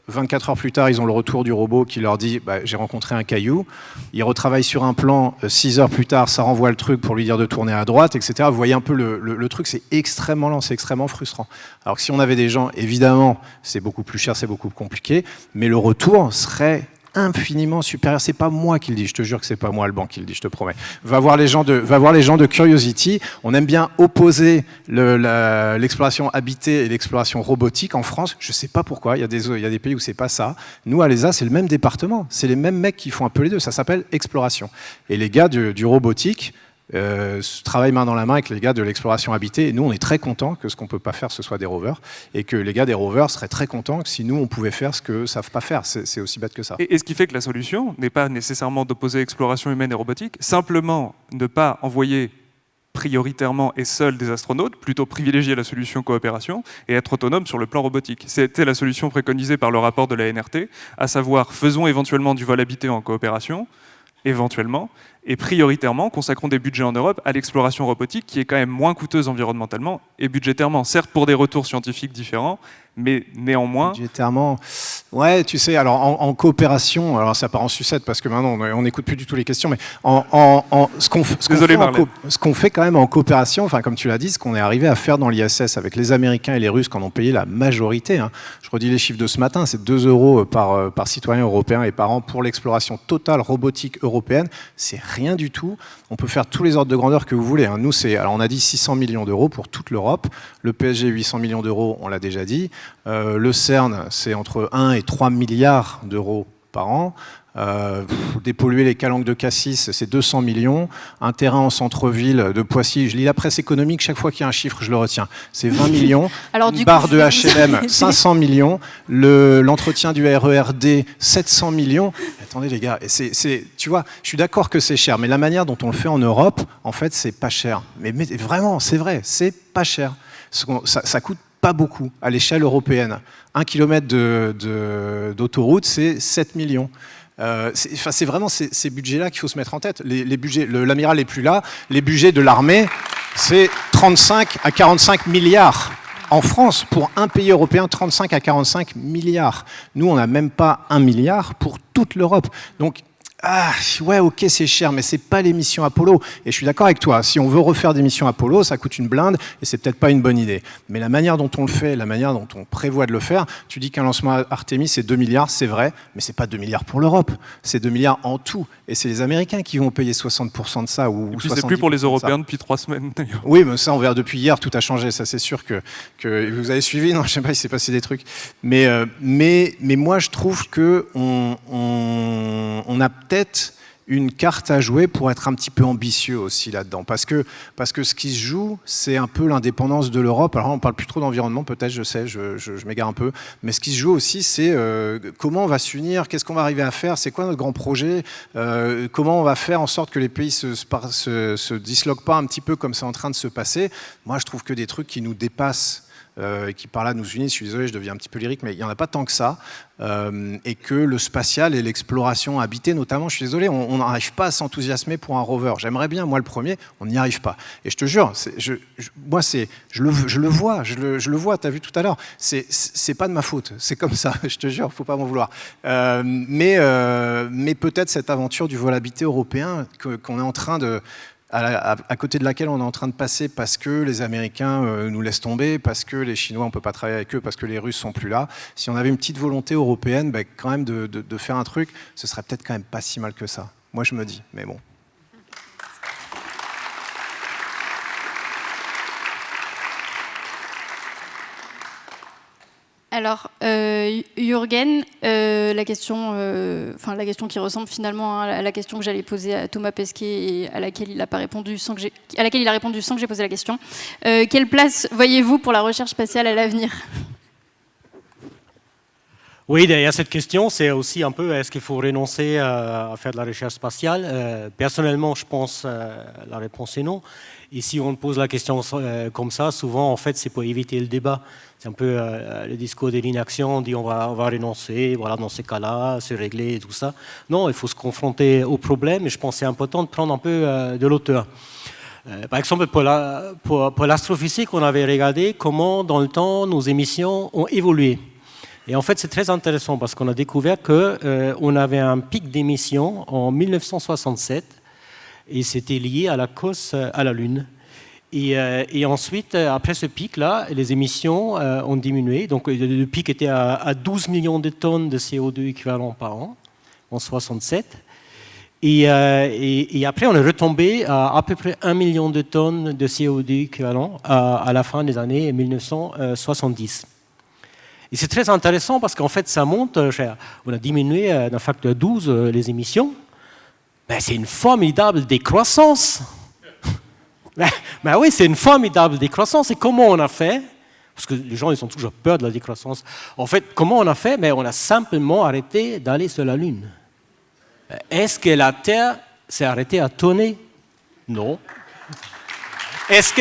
24 heures plus tard, ils ont le retour du robot qui leur dit j'ai rencontré un caillou. Ils retravaillent sur un plan, 6 heures plus tard, ça renvoie le truc pour lui dire de tourner à droite, etc. Vous voyez un peu le truc, c'est extrêmement lent, c'est extrêmement frustrant. Alors que si on avait des gens, évidemment, c'est beaucoup plus cher, c'est beaucoup plus compliqué, mais le retour serait infiniment supérieur. C'est pas moi qui le dis, je te jure que c'est pas moi Alban qui le dit, je te promets. Va voir les gens de Curiosity. On aime bien opposer l'exploration habitée et l'exploration robotique en France. Je sais pas pourquoi. Il y a des pays où c'est pas ça. Nous à l'ESA, c'est le même département. C'est les mêmes mecs qui font un peu les deux. Ça s'appelle exploration. Et les gars du robotique travaillent main dans la main avec les gars de l'exploration habitée. Et nous, on est très contents que ce qu'on peut pas faire, ce soit des rovers, et que les gars des rovers seraient très contents que si nous, on pouvait faire ce qu'eux savent pas faire. C'est aussi bête que ça. Et ce qui fait que la solution n'est pas nécessairement d'opposer exploration humaine et robotique, simplement ne pas envoyer prioritairement et seul des astronautes, plutôt privilégier la solution coopération et être autonome sur le plan robotique. C'était la solution préconisée par le rapport de la NRT, à savoir faisons éventuellement du vol habité en coopération, éventuellement, et prioritairement consacrons des budgets en Europe à l'exploration robotique qui est quand même moins coûteuse environnementalement et budgétairement, certes pour des retours scientifiques différents, mais néanmoins... Budgétairement, ouais, tu sais, alors en coopération, alors ça part en sucette parce que maintenant on n'écoute plus du tout les questions, mais ce qu'on fait quand même en coopération, enfin comme tu l'as dit, ce qu'on est arrivé à faire dans l'ISS avec les Américains et les Russes qui en ont payé la majorité, hein. Je redis les chiffres de ce matin, c'est 2 € par citoyen européen et par an pour l'exploration totale robotique européenne, c'est rien du tout. On peut faire tous les ordres de grandeur que vous voulez, hein. Nous, alors on a dit 600 millions d'euros pour toute l'Europe, le PSG 800 millions d'euros, on l'a déjà dit. Le CERN, c'est entre 1 et 3 milliards d'euros par an. Dépolluer les calanques de Cassis, c'est 200 millions. Un terrain en centre-ville de Poissy, je lis la presse économique, chaque fois qu'il y a un chiffre, je le retiens. C'est 20 millions. Alors, une barre de HLM, 500 millions. L'entretien du RERD, 700 millions. Attendez les gars, tu vois, je suis d'accord que c'est cher, mais la manière dont on le fait en Europe, en fait, c'est pas cher. Mais vraiment, c'est vrai, c'est pas cher. Ça coûte pas beaucoup à l'échelle européenne. 1 kilomètre d'autoroute, c'est 7 millions. C'est vraiment ces budgets-là qu'il faut se mettre en tête. Les budgets, l'amiral n'est plus là. Les budgets de l'armée, c'est 35 à 45 milliards. En France, pour un pays européen, 35 à 45 milliards. Nous, on n'a même pas 1 milliard pour toute l'Europe. Donc, ouais, ok, c'est cher, mais c'est pas les missions Apollo. Et je suis d'accord avec toi, si on veut refaire des missions Apollo, ça coûte une blinde et c'est peut-être pas une bonne idée. Mais la manière dont on le fait, la manière dont on prévoit de le faire, tu dis qu'un lancement Artemis, c'est 2 milliards, c'est vrai, mais c'est pas 2 milliards pour l'Europe, c'est 2 milliards en tout. Et c'est les Américains qui vont payer 60% de ça. Ou c'est plus pour les Européens depuis 3 semaines, d'ailleurs. Oui, mais ça, on verra depuis hier, tout a changé, ça c'est sûr que vous avez suivi, non, je sais pas, il s'est passé des trucs. Mais moi, je trouve qu'on a peut-être une carte à jouer pour être un petit peu ambitieux aussi là-dedans. Parce que ce qui se joue, c'est un peu l'indépendance de l'Europe. Alors on ne parle plus trop d'environnement, peut-être, je sais, je m'égare un peu. Mais ce qui se joue aussi, c'est comment on va s'unir, qu'est-ce qu'on va arriver à faire, c'est quoi notre grand projet, comment on va faire en sorte que les pays se disloquent pas un petit peu comme c'est en train de se passer. Moi, je trouve que des trucs qui nous dépassent, qui par là nous unissent, je suis désolé, je deviens un petit peu lyrique, mais il n'y en a pas tant que ça, et que le spatial et l'exploration habitée notamment, je suis désolé, on n'arrive pas à s'enthousiasmer pour un rover. J'aimerais bien, moi le premier, on n'y arrive pas. Et je te jure, je le vois, tu as vu tout à l'heure, c'est pas de ma faute, c'est comme ça, je te jure, faut pas m'en vouloir. Mais peut-être cette aventure du vol habité européen qu'on est en train de... à côté de laquelle on est en train de passer parce que les Américains nous laissent tomber, parce que les Chinois, on ne peut pas travailler avec eux, parce que les Russes sont plus là. Si on avait une petite volonté européenne, quand même de faire un truc, ce serait peut-être quand même pas si mal que ça. Moi, je me dis, mais bon. Alors, Jürgen, la question qui ressemble finalement à la question que j'allais poser à Thomas Pesquet et à laquelle il a répondu sans que j'ai posé la question. Quelle place voyez-vous pour la recherche spatiale à l'avenir ? Oui, derrière cette question, c'est aussi un peu, est-ce qu'il faut renoncer à faire de la recherche spatiale ? Personnellement, je pense la réponse est non. Et si on pose la question comme ça, souvent, en fait, c'est pour éviter le débat. C'est un peu le discours de l'inaction, on dit on va renoncer, voilà, dans ces cas-là, se régler et tout ça. Non, il faut se confronter au problème et je pense que c'est important de prendre un peu de l'auteur. Par exemple, pour l'astrophysique, on avait regardé comment, dans le temps, nos émissions ont évolué. Et en fait, c'est très intéressant parce qu'on a découvert qu'on avait un pic d'émissions en 1967 et c'était lié à la course à la Lune. Et ensuite, après ce pic-là, les émissions ont diminué. Donc le pic était à 12 millions de tonnes de CO2 équivalent par an. en 67. Et après, on est retombé à peu près 1 million de tonnes de CO2 équivalent à la fin des années 1970. Et c'est très intéressant parce qu'en fait, ça monte, on a diminué d'un facteur 12 les émissions. Ben, c'est une formidable décroissance. Ben oui, c'est une formidable décroissance. Et comment on a fait? Parce que les gens, ils ont toujours peur de la décroissance. En fait, comment on a fait? Ben, on a simplement arrêté d'aller sur la Lune. Est-ce que la Terre s'est arrêtée à tourner? Non. Est-ce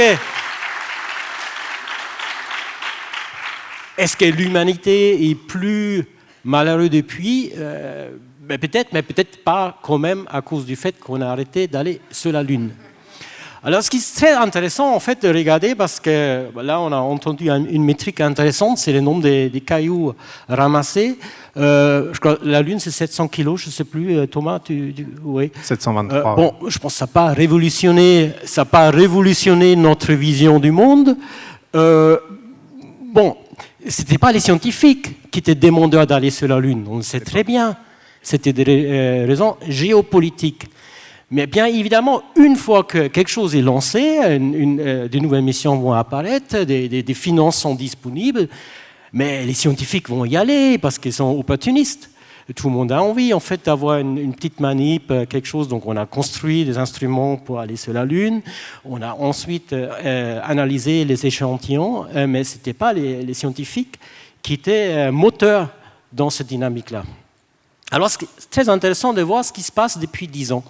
que l'humanité est plus malheureuse depuis? Ben peut-être, mais peut-être pas quand même à cause du fait qu'on a arrêté d'aller sur la Lune. Alors, ce qui est très intéressant, en fait, de regarder, parce que là, on a entendu une métrique intéressante, c'est le nombre des cailloux ramassés. Je crois que la Lune, c'est 700 kilos, je ne sais plus, Thomas, oui. 723. Bon, je pense que ça n'a pas révolutionné notre vision du monde. Bon, ce n'était pas les scientifiques qui étaient demandeurs d'aller sur la Lune, on le sait très bien. C'était des raisons géopolitiques. Mais bien évidemment, une fois que quelque chose est lancé, de nouvelles missions vont apparaître, des finances sont disponibles, mais les scientifiques vont y aller parce qu'ils sont opportunistes. Tout le monde a envie, en fait, d'avoir une petite manip, quelque chose. Donc, on a construit des instruments pour aller sur la Lune. On a ensuite analysé les échantillons, mais ce n'étaient pas les scientifiques qui étaient moteurs dans cette dynamique-là. Alors, c'est très intéressant de voir ce qui se passe depuis 10 ans.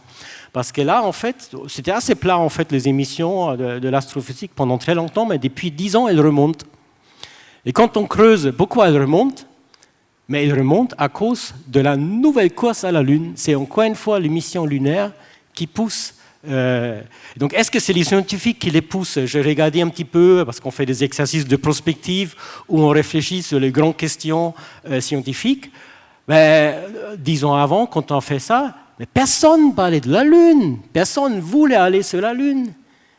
Parce que là, en fait, c'était assez plat, en fait, les émissions de l'astrophysique pendant très longtemps, mais depuis 10 ans, elles remontent. Et quand on creuse, pourquoi elles remontent? Mais elles remontent à cause de la nouvelle course à la Lune. C'est encore une fois les missions lunaires qui poussent. Donc, est-ce que c'est les scientifiques qui les poussent? Je regardais un petit peu, parce qu'on fait des exercices de prospective où on réfléchit sur les grandes questions scientifiques. Ben, 10 ans avant, quand on fait ça, mais personne ne parlait de la Lune, personne ne voulait aller sur la Lune.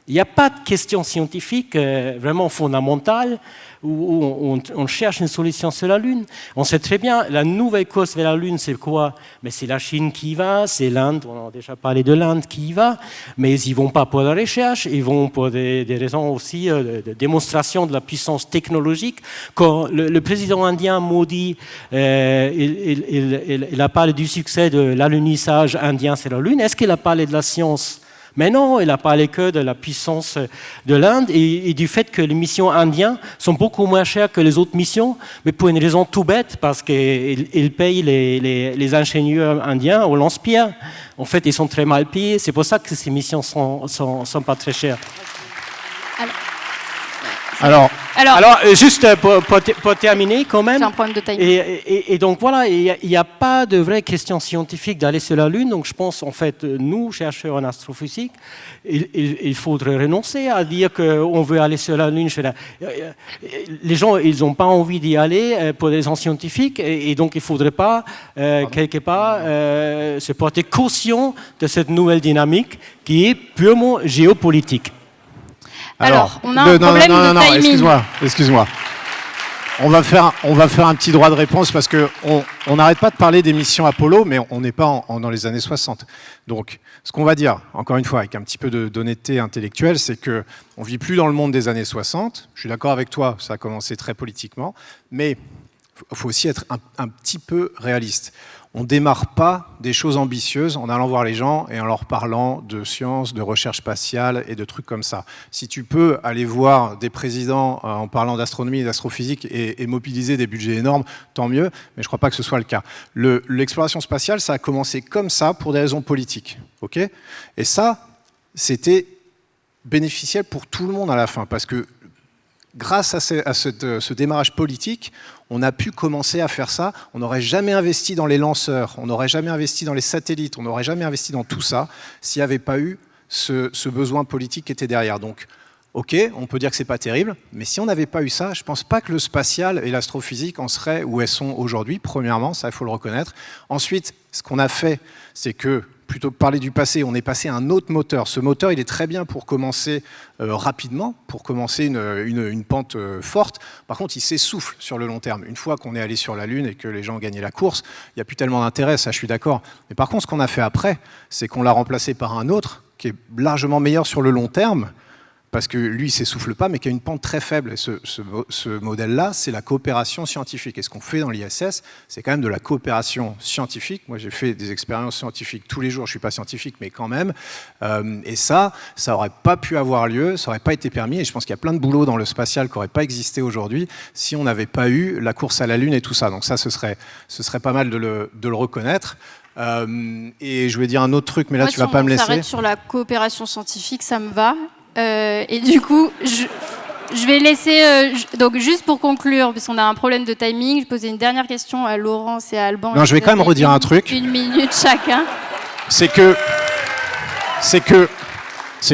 Il n'y a pas de question scientifique vraiment fondamentale où on cherche une solution sur la Lune. On sait très bien, la nouvelle course vers la Lune, c'est quoi? Mais c'est la Chine qui y va, c'est l'Inde, on a déjà parlé de l'Inde qui y va, mais ils n'y vont pas pour la recherche, ils vont pour des raisons aussi de démonstration de la puissance technologique. Quand le président indien Modi, il a parlé du succès de l'alunissage indien sur la Lune, est-ce qu'il a parlé de la science? Mais non, il a parlé que de la puissance de l'Inde et du fait que les missions indiennes sont beaucoup moins chères que les autres missions, mais pour une raison tout bête, parce qu'ils payent les ingénieurs indiens au lance-pierre. En fait, ils sont très mal payés, c'est pour ça que ces missions sont pas très chères. Alors, juste pour terminer quand même. C'est un problème de timing. Et donc voilà, il n'y a pas de vraie question scientifique d'aller sur la Lune. Donc je pense en fait, nous, chercheurs en astrophysique, il faudrait renoncer à dire qu'on veut aller sur la Lune. Les gens, ils n'ont pas envie d'y aller pour des raisons scientifiques. Et donc il ne faudrait pas, quelque part, se porter caution de cette nouvelle dynamique qui est purement géopolitique. Alors, on a un problème de timing. Excuse-moi. On va faire un petit droit de réponse parce qu'on n'arrête pas de parler des missions Apollo, mais on n'est pas dans les années 60. Donc, ce qu'on va dire, encore une fois, avec un petit peu d'honnêteté intellectuelle, c'est qu'on ne vit plus dans le monde des années 60. Je suis d'accord avec toi, ça a commencé très politiquement, mais il faut aussi être un petit peu réaliste. On ne démarre pas des choses ambitieuses en allant voir les gens et en leur parlant de science, de recherche spatiale et de trucs comme ça. Si tu peux aller voir des présidents en parlant d'astronomie et d'astrophysique et mobiliser des budgets énormes, tant mieux, mais je ne crois pas que ce soit le cas. L'exploration spatiale, ça a commencé comme ça pour des raisons politiques. Okay, et ça, c'était bénéficiel pour tout le monde à la fin, parce que grâce à ce démarrage politique, on a pu commencer à faire ça. On n'aurait jamais investi dans les lanceurs, on n'aurait jamais investi dans les satellites, on n'aurait jamais investi dans tout ça s'il n'y avait pas eu ce besoin politique qui était derrière. Donc, ok, on peut dire que c'est pas terrible, mais si on n'avait pas eu ça, je pense pas que le spatial et l'astrophysique en seraient où elles sont aujourd'hui. Premièrement, ça, il faut le reconnaître. Ensuite, ce qu'on a fait, c'est que plutôt que parler du passé, on est passé à un autre moteur. Ce moteur, il est très bien pour commencer rapidement, pour commencer une pente forte. Par contre, il s'essouffle sur le long terme. Une fois qu'on est allé sur la Lune et que les gens ont gagné la course, il n'y a plus tellement d'intérêt, ça je suis d'accord. Mais par contre, ce qu'on a fait après, c'est qu'on l'a remplacé par un autre qui est largement meilleur sur le long terme, parce que lui, il ne s'essouffle pas, mais qui a une pente très faible. Et ce modèle-là, c'est la coopération scientifique. Et ce qu'on fait dans l'ISS, c'est quand même de la coopération scientifique. Moi, j'ai fait des expériences scientifiques tous les jours. Je ne suis pas scientifique, mais quand même. Et ça n'aurait pas pu avoir lieu, ça n'aurait pas été permis. Et je pense qu'il y a plein de boulot dans le spatial qui n'aurait pas existé aujourd'hui si on n'avait pas eu la course à la Lune et tout ça. Donc ça, ce serait pas mal de le reconnaître. Et je voulais dire un autre truc, mais là, tu ne vas pas me laisser. Si on s'arrête sur la coopération scientifique, ça me va. Et du coup, je vais laisser... donc, juste pour conclure, parce qu'on a un problème de timing, je posais une dernière question à Laurence et à Alban. Non, je vais quand même redire un truc. 1 minute chacun. C'est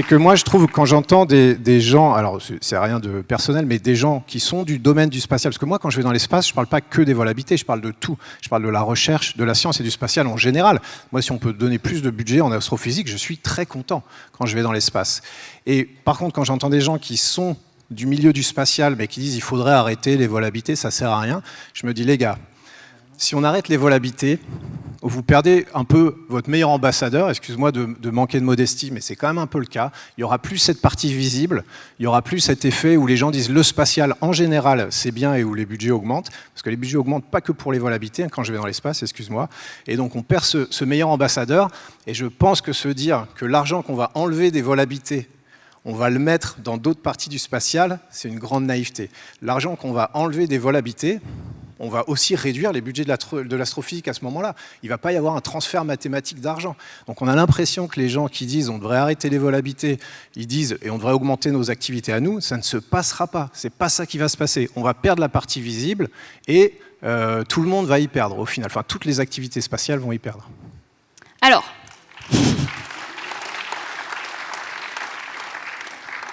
que moi, je trouve, quand j'entends des gens, alors c'est rien de personnel, mais des gens qui sont du domaine du spatial, parce que moi, quand je vais dans l'espace, je ne parle pas que des vols habités, je parle de tout. Je parle de la recherche, de la science et du spatial en général. Moi, si on peut donner plus de budget en astrophysique, je suis très content quand je vais dans l'espace. Et par contre, quand j'entends des gens qui sont du milieu du spatial, mais qui disent qu'il faudrait arrêter les vols habités, ça ne sert à rien, je me dis, les gars, si on arrête les vols habités, vous perdez un peu votre meilleur ambassadeur, excuse-moi de manquer de modestie, mais c'est quand même un peu le cas. Il n'y aura plus cette partie visible, il n'y aura plus cet effet où les gens disent le spatial en général c'est bien et où les budgets augmentent, parce que les budgets augmentent pas que pour les vols habités, quand je vais dans l'espace, excuse-moi, et donc on perd ce meilleur ambassadeur, et je pense que se dire que l'argent qu'on va enlever des vols habités, on va le mettre dans d'autres parties du spatial, c'est une grande naïveté. L'argent qu'on va enlever des vols habités, on va aussi réduire les budgets de l'astrophysique à ce moment-là. Il ne va pas y avoir un transfert mathématique d'argent. Donc on a l'impression que les gens qui disent on devrait arrêter les vols habités, ils disent et on devrait augmenter nos activités à nous, ça ne se passera pas. C'est pas ça qui va se passer. On va perdre la partie visible et tout le monde va y perdre au final. Enfin, toutes les activités spatiales vont y perdre. Alors,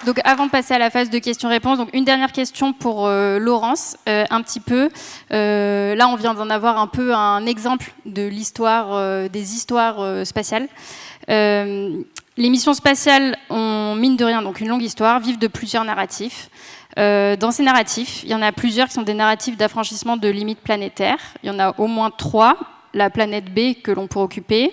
donc avant de passer à la phase de questions-réponses, donc une dernière question pour Laurence, un petit peu. Là, on vient d'en avoir un peu un exemple de l'histoire, des histoires spatiales. Les missions spatiales ont, mine de rien, donc une longue histoire, vivent de plusieurs narratifs. Dans ces narratifs, il y en a plusieurs qui sont des narratifs d'affranchissement de limites planétaires. Il y en a au moins 3. La planète B que l'on pourrait occuper.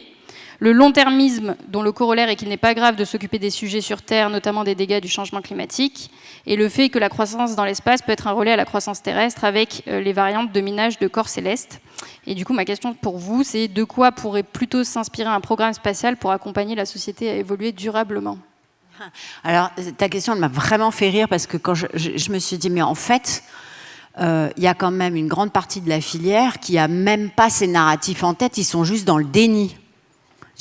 Le long-termisme, dont le corollaire est qu'il n'est pas grave de s'occuper des sujets sur Terre, notamment des dégâts du changement climatique, et le fait que la croissance dans l'espace peut être un relais à la croissance terrestre avec les variantes de minage de corps célestes. Et du coup, ma question pour vous, c'est de quoi pourrait plutôt s'inspirer un programme spatial pour accompagner la société à évoluer durablement ? Alors, ta question, elle m'a vraiment fait rire parce que quand je me suis dit, mais en fait, il y a quand même une grande partie de la filière qui n'a même pas ces narratifs en tête, ils sont juste dans le déni.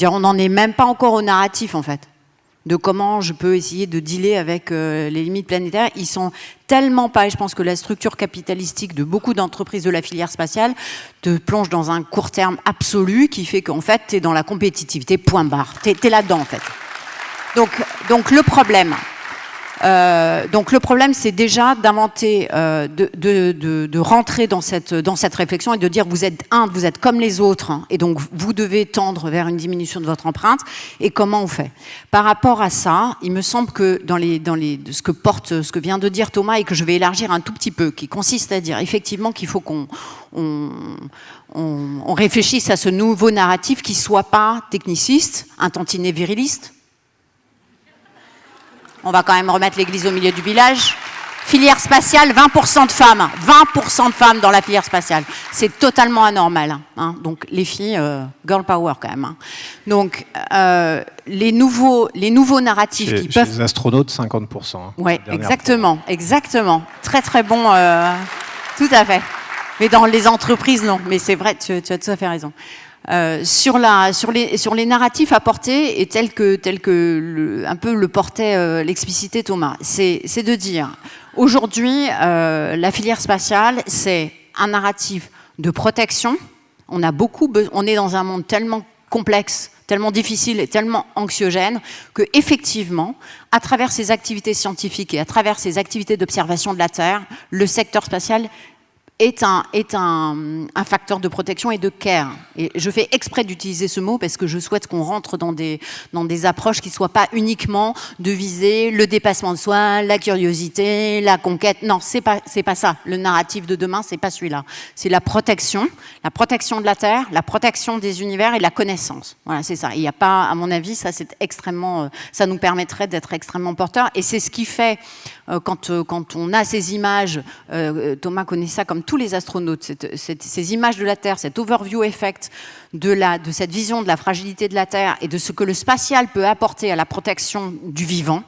On n'en est même pas encore au narratif, en fait, de comment je peux essayer de dealer avec les limites planétaires. Ils sont tellement pas, et je pense que la structure capitalistique de beaucoup d'entreprises de la filière spatiale te plonge dans un court terme absolu qui fait qu'en fait, tu es dans la compétitivité, point barre. Tu es là-dedans, en fait. Donc le problème... c'est déjà d'inventer, de rentrer dans cette réflexion et de dire vous êtes comme les autres, hein, et donc vous devez tendre vers une diminution de votre empreinte. Et comment on fait ? Par rapport à ça, il me semble que dans ce que vient de dire Thomas et que je vais élargir un tout petit peu, qui consiste à dire effectivement qu'il faut qu'on réfléchisse à ce nouveau narratif qui soit pas techniciste, un tantinet viriliste. On va quand même remettre l'église au milieu du village. Filière spatiale, 20% de femmes. 20% de femmes dans la filière spatiale. C'est totalement anormal. Hein. Donc, les filles, girl power quand même. Hein. Donc, les nouveaux narratifs qui peuvent... Chez les astronautes, 50%. Hein, oui, exactement. Très, très bon. Tout à fait. Mais dans les entreprises, non. Mais c'est vrai, tu as tout à fait raison. Sur les narratifs apportés et tel que un peu le portait l'explicité Thomas, c'est de dire aujourd'hui la filière spatiale c'est un narratif de protection. On est dans un monde tellement complexe, tellement difficile et tellement anxiogène que effectivement, à travers ces activités scientifiques et à travers ces activités d'observation de la Terre, le secteur spatial est un facteur de protection et de care. Et je fais exprès d'utiliser ce mot parce que je souhaite qu'on rentre dans des approches qui ne soient pas uniquement de viser le dépassement de soi, la curiosité, la conquête. Non, c'est pas ça. Le narratif de demain, c'est pas celui-là. C'est la protection de la Terre, la protection des univers et la connaissance. Voilà, c'est ça. Il n'y a pas, à mon avis, ça c'est extrêmement, ça nous permettrait d'être extrêmement porteurs. Et c'est ce qui fait quand on a ces images, Thomas connaît ça comme tous les astronautes, ces images de la Terre, cet overview effect de cette vision de la fragilité de la Terre et de ce que le spatial peut apporter à la protection du vivant.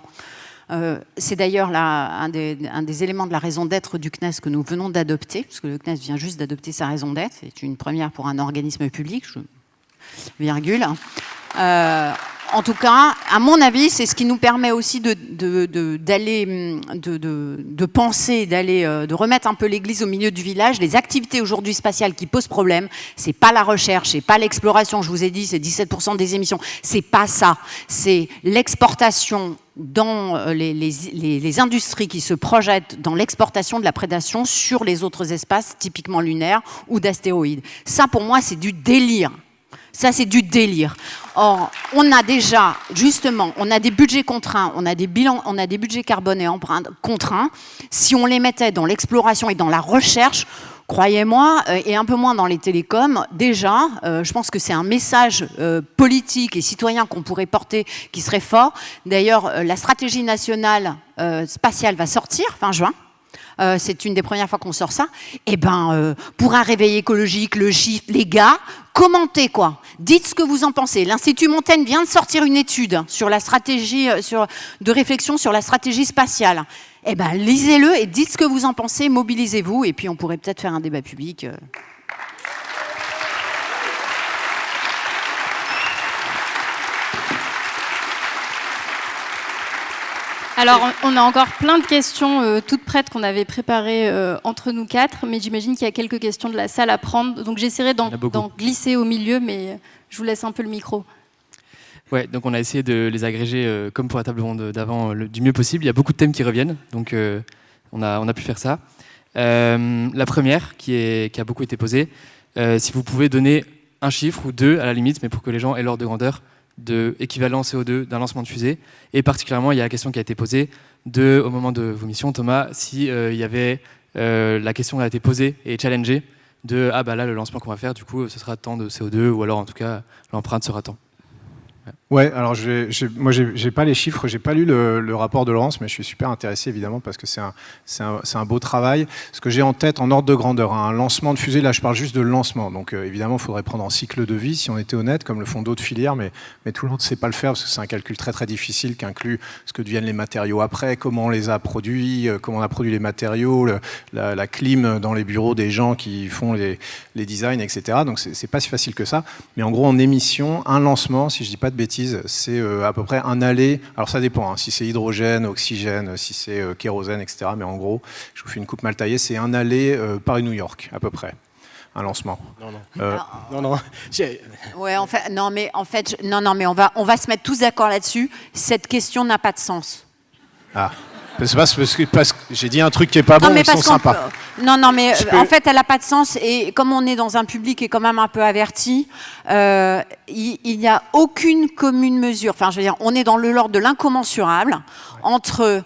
C'est d'ailleurs un des éléments de la raison d'être du CNES que nous venons d'adopter, parce que le CNES vient juste d'adopter sa raison d'être. C'est une première pour un organisme public, virgule. En tout cas, à mon avis, c'est ce qui nous permet aussi de penser, de remettre un peu l'église au milieu du village. Les activités aujourd'hui spatiales qui posent problème, c'est pas la recherche, c'est pas l'exploration. Je vous ai dit, c'est 17% des émissions. C'est pas ça. C'est l'exportation dans les industries qui se projettent dans l'exportation de la prédation sur les autres espaces, typiquement lunaires ou d'astéroïdes. Ça, pour moi, c'est du délire. Ça, c'est du délire. Or, on a déjà, justement, on a des budgets contraints, on a des bilans, on a des budgets carbone et empreintes contraints. Si on les mettait dans l'exploration et dans la recherche, croyez-moi, et un peu moins dans les télécoms, déjà, je pense que c'est un message politique et citoyen qu'on pourrait porter qui serait fort. D'ailleurs, la stratégie nationale spatiale va sortir fin juin. C'est une des premières fois qu'on sort ça. Eh ben, pour un réveil écologique, le chiffre, les gars, commentez quoi. Dites ce que vous en pensez. L'Institut Montaigne vient de sortir une étude sur la stratégie, de réflexion sur la stratégie spatiale. Eh ben, lisez-le et dites ce que vous en pensez. Mobilisez-vous et puis on pourrait peut-être faire un débat public. Alors, on a encore plein de questions toutes prêtes qu'on avait préparées entre nous quatre, mais j'imagine qu'il y a quelques questions de la salle à prendre. Donc, j'essaierai d'en glisser au milieu, mais je vous laisse un peu le micro. Ouais, donc on a essayé de les agréger comme pour la table ronde d'avant du mieux possible. Il y a beaucoup de thèmes qui reviennent, donc on a pu faire ça. La première, qui a beaucoup été posée, si vous pouvez donner un chiffre ou deux à la limite, mais pour que les gens aient l'ordre de grandeur, de équivalent CO2 d'un lancement de fusée. Et particulièrement, il y a la question qui a été posée au moment de vos missions, Thomas, si il y avait la question qui a été posée et challengée de « Ah bah là, le lancement qu'on va faire, du coup, ce sera tant de CO2, ou alors en tout cas, l'empreinte sera tant ». Ouais, alors moi j'ai pas les chiffres, j'ai pas lu le rapport de Laurence, mais je suis super intéressé évidemment parce que c'est un beau travail. Ce que j'ai en tête en ordre de grandeur, un lancement de fusée, là je parle juste de lancement, donc évidemment il faudrait prendre en cycle de vie si on était honnête, comme le font d'autres filières, mais tout le monde ne sait pas le faire parce que c'est un calcul très très difficile qui inclut ce que deviennent les matériaux après, comment on les a produits, comment on a produit les matériaux, la clim dans les bureaux des gens qui font les designs, etc. Donc c'est pas si facile que ça, mais en gros en émission, un lancement, si je dis pas de bêtises, c'est à peu près un aller, alors ça dépend, hein, si c'est hydrogène, oxygène, si c'est kérosène, etc. Mais en gros, je vous fais une coupe mal taillée, c'est un aller Paris-New York, à peu près, un lancement. Non. Ouais, en fait, mais on va se mettre tous d'accord là-dessus. Cette question n'a pas de sens. Ah. C'est parce que j'ai dit un truc qui est pas bon, ils sont sympas. En fait, elle n'a pas de sens. Et comme on est dans un public qui est quand même un peu averti, il n'y a aucune commune mesure. Enfin, je veux dire, on est dans l'ordre de l'incommensurable entre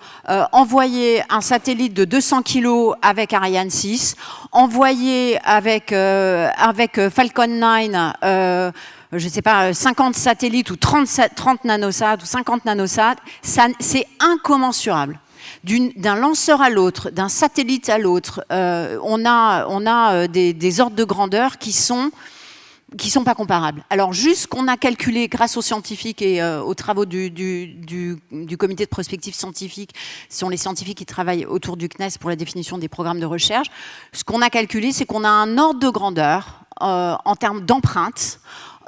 envoyer un satellite de 200 kilos avec Ariane 6, envoyer avec Falcon 9... je ne sais pas, 50 satellites ou 30 nanosats ou 50 nanosats, c'est incommensurable. D'un lanceur à l'autre, d'un satellite à l'autre, on a des ordres de grandeur qui sont pas comparables. Alors juste qu'on a calculé grâce aux scientifiques et aux travaux du comité de prospective scientifique, ce sont les scientifiques qui travaillent autour du CNES pour la définition des programmes de recherche, ce qu'on a calculé, c'est qu'on a un ordre de grandeur en termes d'empreinte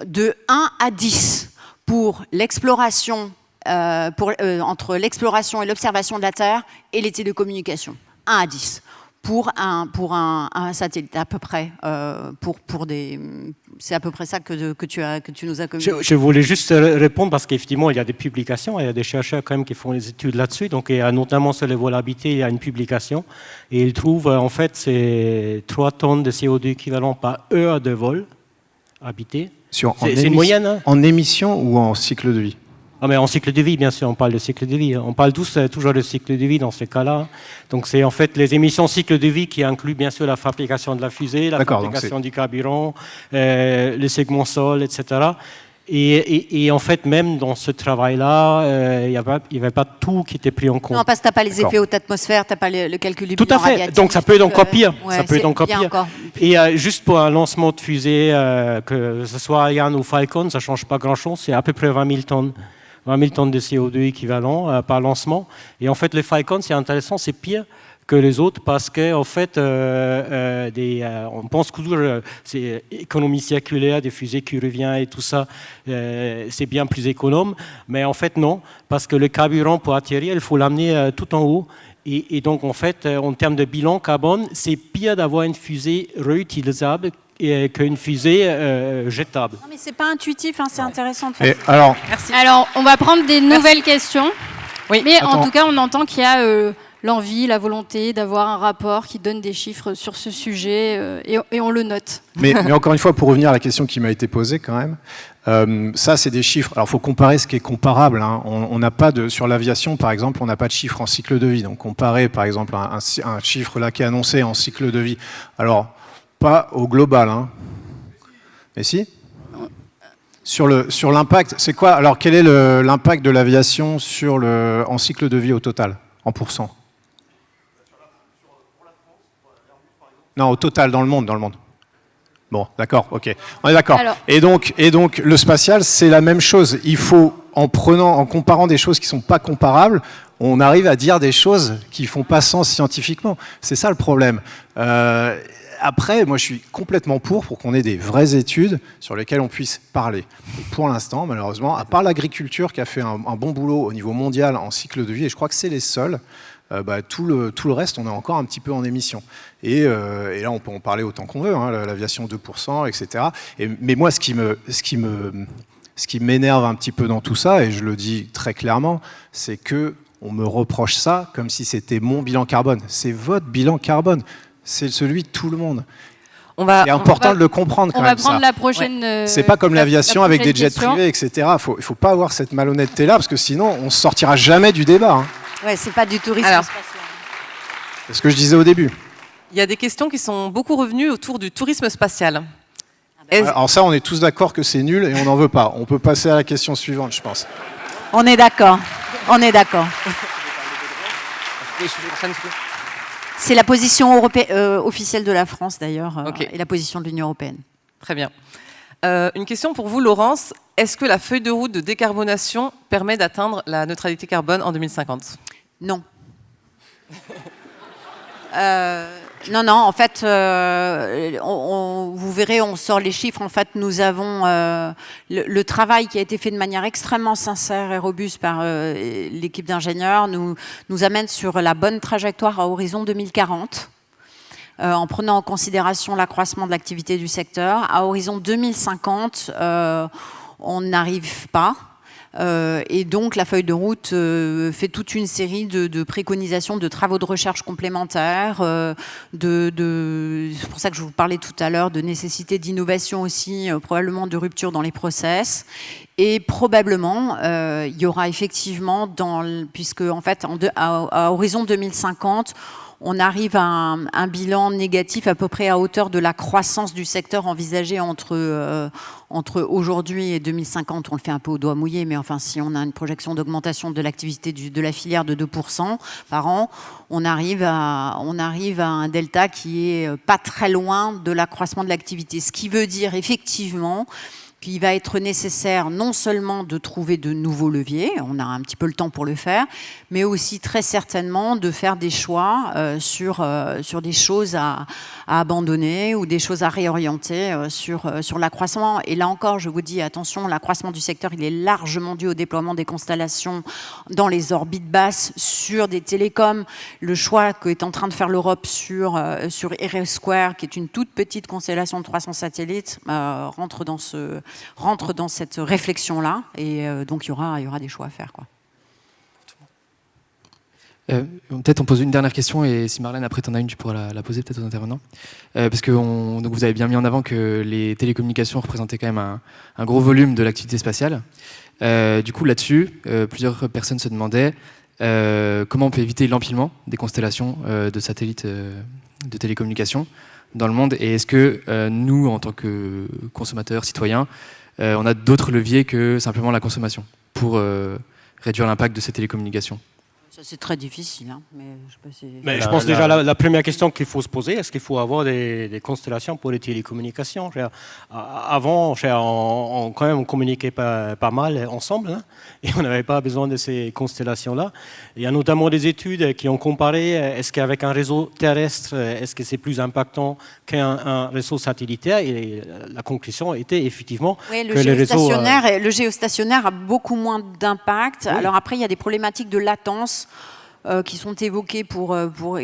de 1 à 10 pour l'exploration, entre l'exploration et l'observation de la Terre et les télécommunications. 1 à 10. pour un satellite, à peu près. C'est à peu près ça que tu nous as communiqué. Je voulais juste répondre parce qu'effectivement, il y a des publications, il y a des chercheurs quand même qui font des études là-dessus. Donc, il y a notamment sur les vols habités, il y a une publication et ils trouvent en fait c'est 3 tonnes de CO2 équivalent par heure de vol habité. C'est une moyenne. Hein. En émission ou en cycle de vie? Ah, mais en cycle de vie, bien sûr, on parle de cycle de vie. On parle toujours de cycle de vie dans ces cas-là. Donc, c'est en fait les émissions cycle de vie qui incluent bien sûr la fabrication de la fusée, la fabrication du carburant, les segments sol, etc. Et en fait, même dans ce travail-là, il n'y avait pas tout qui était pris en compte. Non, parce que tu n'as pas les effets haute atmosphère, tu n'as pas le calcul du bilan tout à fait. radiatif. Donc, ça peut être encore pire. Ouais, ça peut être encore pire. Et juste pour un lancement de fusée, que ce soit Ariane ou Falcon, ça ne change pas grand-chose. C'est à peu près 20 000 tonnes. 20 000 tonnes de CO2 équivalent par lancement. Et en fait, les Falcon, c'est intéressant, c'est pire que les autres parce qu'en fait, on pense toujours c'est économie circulaire, des fusées qui reviennent et tout ça, c'est bien plus économe. Mais en fait, non, parce que le carburant pour atterrir, il faut l'amener tout en haut. Et donc, en fait, en termes de bilan carbone, c'est pire d'avoir une fusée réutilisable qu'une fusée jetable. Non, mais c'est pas intuitif, hein, c'est intéressant de faire. Alors, Merci. Alors, on va prendre des nouvelles questions. Oui. Mais en tout cas, on entend qu'il y a l'envie, la volonté d'avoir un rapport qui donne des chiffres sur ce sujet et on le note. Mais encore une fois, pour revenir à la question qui m'a été posée quand même, ça c'est des chiffres. Alors il faut comparer ce qui est comparable. Hein. On n'a pas sur l'aviation par exemple, on n'a pas de chiffre en cycle de vie. Donc comparer par exemple un chiffre là qui est annoncé en cycle de vie. Alors pas au global, hein. Mais si. Sur l'impact, c'est quoi? Alors quel est l'impact de l'aviation en cycle de vie au total, en pourcent? Non, au total, dans le monde. Bon, d'accord, ok. On est d'accord. Et donc, le spatial, c'est la même chose. Il faut, en comparant des choses qui ne sont pas comparables, on arrive à dire des choses qui ne font pas sens scientifiquement. C'est ça le problème. Après, moi, je suis complètement pour qu'on ait des vraies études sur lesquelles on puisse parler. Et pour l'instant, malheureusement, à part l'agriculture qui a fait un bon boulot au niveau mondial en cycle de vie, et je crois que c'est les seuls, tout le reste, on est encore un petit peu en émission. Et là, on peut en parler autant qu'on veut, hein, l'aviation 2%, etc. Mais moi, ce qui m'énerve un petit peu dans tout ça, et je le dis très clairement, c'est qu'on me reproche ça comme si c'était mon bilan carbone. C'est votre bilan carbone. C'est celui de tout le monde. C'est important de le comprendre quand même. On va prendre la prochaine. C'est pas comme l'aviation avec des jets privés, etc. Il faut pas avoir cette malhonnêteté-là, parce que sinon, on ne sortira jamais du débat. Hein. Ouais, c'est pas du tourisme spatial. C'est ce que je disais au début. Il y a des questions qui sont beaucoup revenues autour du tourisme spatial. Alors ça, on est tous d'accord que c'est nul et on n'en veut pas. On peut passer à la question suivante, je pense. On est d'accord. C'est la position officielle de la France, d'ailleurs, et la position de l'Union européenne. Très bien. Une question pour vous, Laurence. Est-ce que la feuille de route de décarbonation permet d'atteindre la neutralité carbone en 2050 ? Non. Non, en fait, vous verrez, on sort les chiffres. En fait, nous avons le travail qui a été fait de manière extrêmement sincère et robuste par l'équipe d'ingénieurs nous amène sur la bonne trajectoire à horizon 2040. En prenant en considération l'accroissement de l'activité du secteur. À horizon 2050, on n'arrive pas. Et donc la feuille de route fait toute une série de préconisations, de travaux de recherche complémentaires, c'est pour ça que je vous parlais tout à l'heure de nécessité d'innovation aussi, probablement de rupture dans les process. Et probablement, il y aura effectivement, puisque en fait, à horizon 2050, on arrive à un bilan négatif à peu près à hauteur de la croissance du secteur envisagée entre aujourd'hui et 2050. On le fait un peu au doigt mouillé, mais enfin, si on a une projection d'augmentation de l'activité de la filière de 2% par an, on arrive à un delta qui est pas très loin de l'accroissement de l'activité. Ce qui veut dire effectivement qu'il va être nécessaire non seulement de trouver de nouveaux leviers, on a un petit peu le temps pour le faire, mais aussi très certainement de faire des choix sur des choses à abandonner ou des choses à réorienter sur l'accroissement. Et là encore, je vous dis, attention, l'accroissement du secteur, il est largement dû au déploiement des constellations dans les orbites basses, sur des télécoms. Le choix qu'est en train de faire l'Europe sur RS2, qui est une toute petite constellation de 300 satellites, rentre dans cette réflexion-là, et donc il y aura des choix à faire, quoi. Peut-être on pose une dernière question, et si Marlène après t'en as une, tu pourras la poser peut-être aux intervenants. Parce que donc vous avez bien mis en avant que les télécommunications représentaient quand même un gros volume de l'activité spatiale. Du coup là-dessus, plusieurs personnes se demandaient comment on peut éviter l'empilement des constellations de satellites de télécommunications dans le monde, et est-ce que nous, en tant que consommateurs, citoyens, on a d'autres leviers que simplement la consommation pour réduire l'impact de ces télécommunications? Ça, c'est très difficile, hein, mais je sais pas si... Mais je pense déjà la première question qu'il faut se poser, est-ce qu'il faut avoir des constellations pour les télécommunications? Avant, quand même, on communiquait pas mal ensemble, hein, et on n'avait pas besoin de ces constellations-là. Il y a notamment des études qui ont comparé, est-ce qu'avec un réseau terrestre, est-ce que c'est plus impactant qu'un réseau satellitaire? Et la conclusion était effectivement oui, que le géostationnaire a beaucoup moins d'impact. Oui. Alors après, il y a des problématiques de latence qui sont évoquées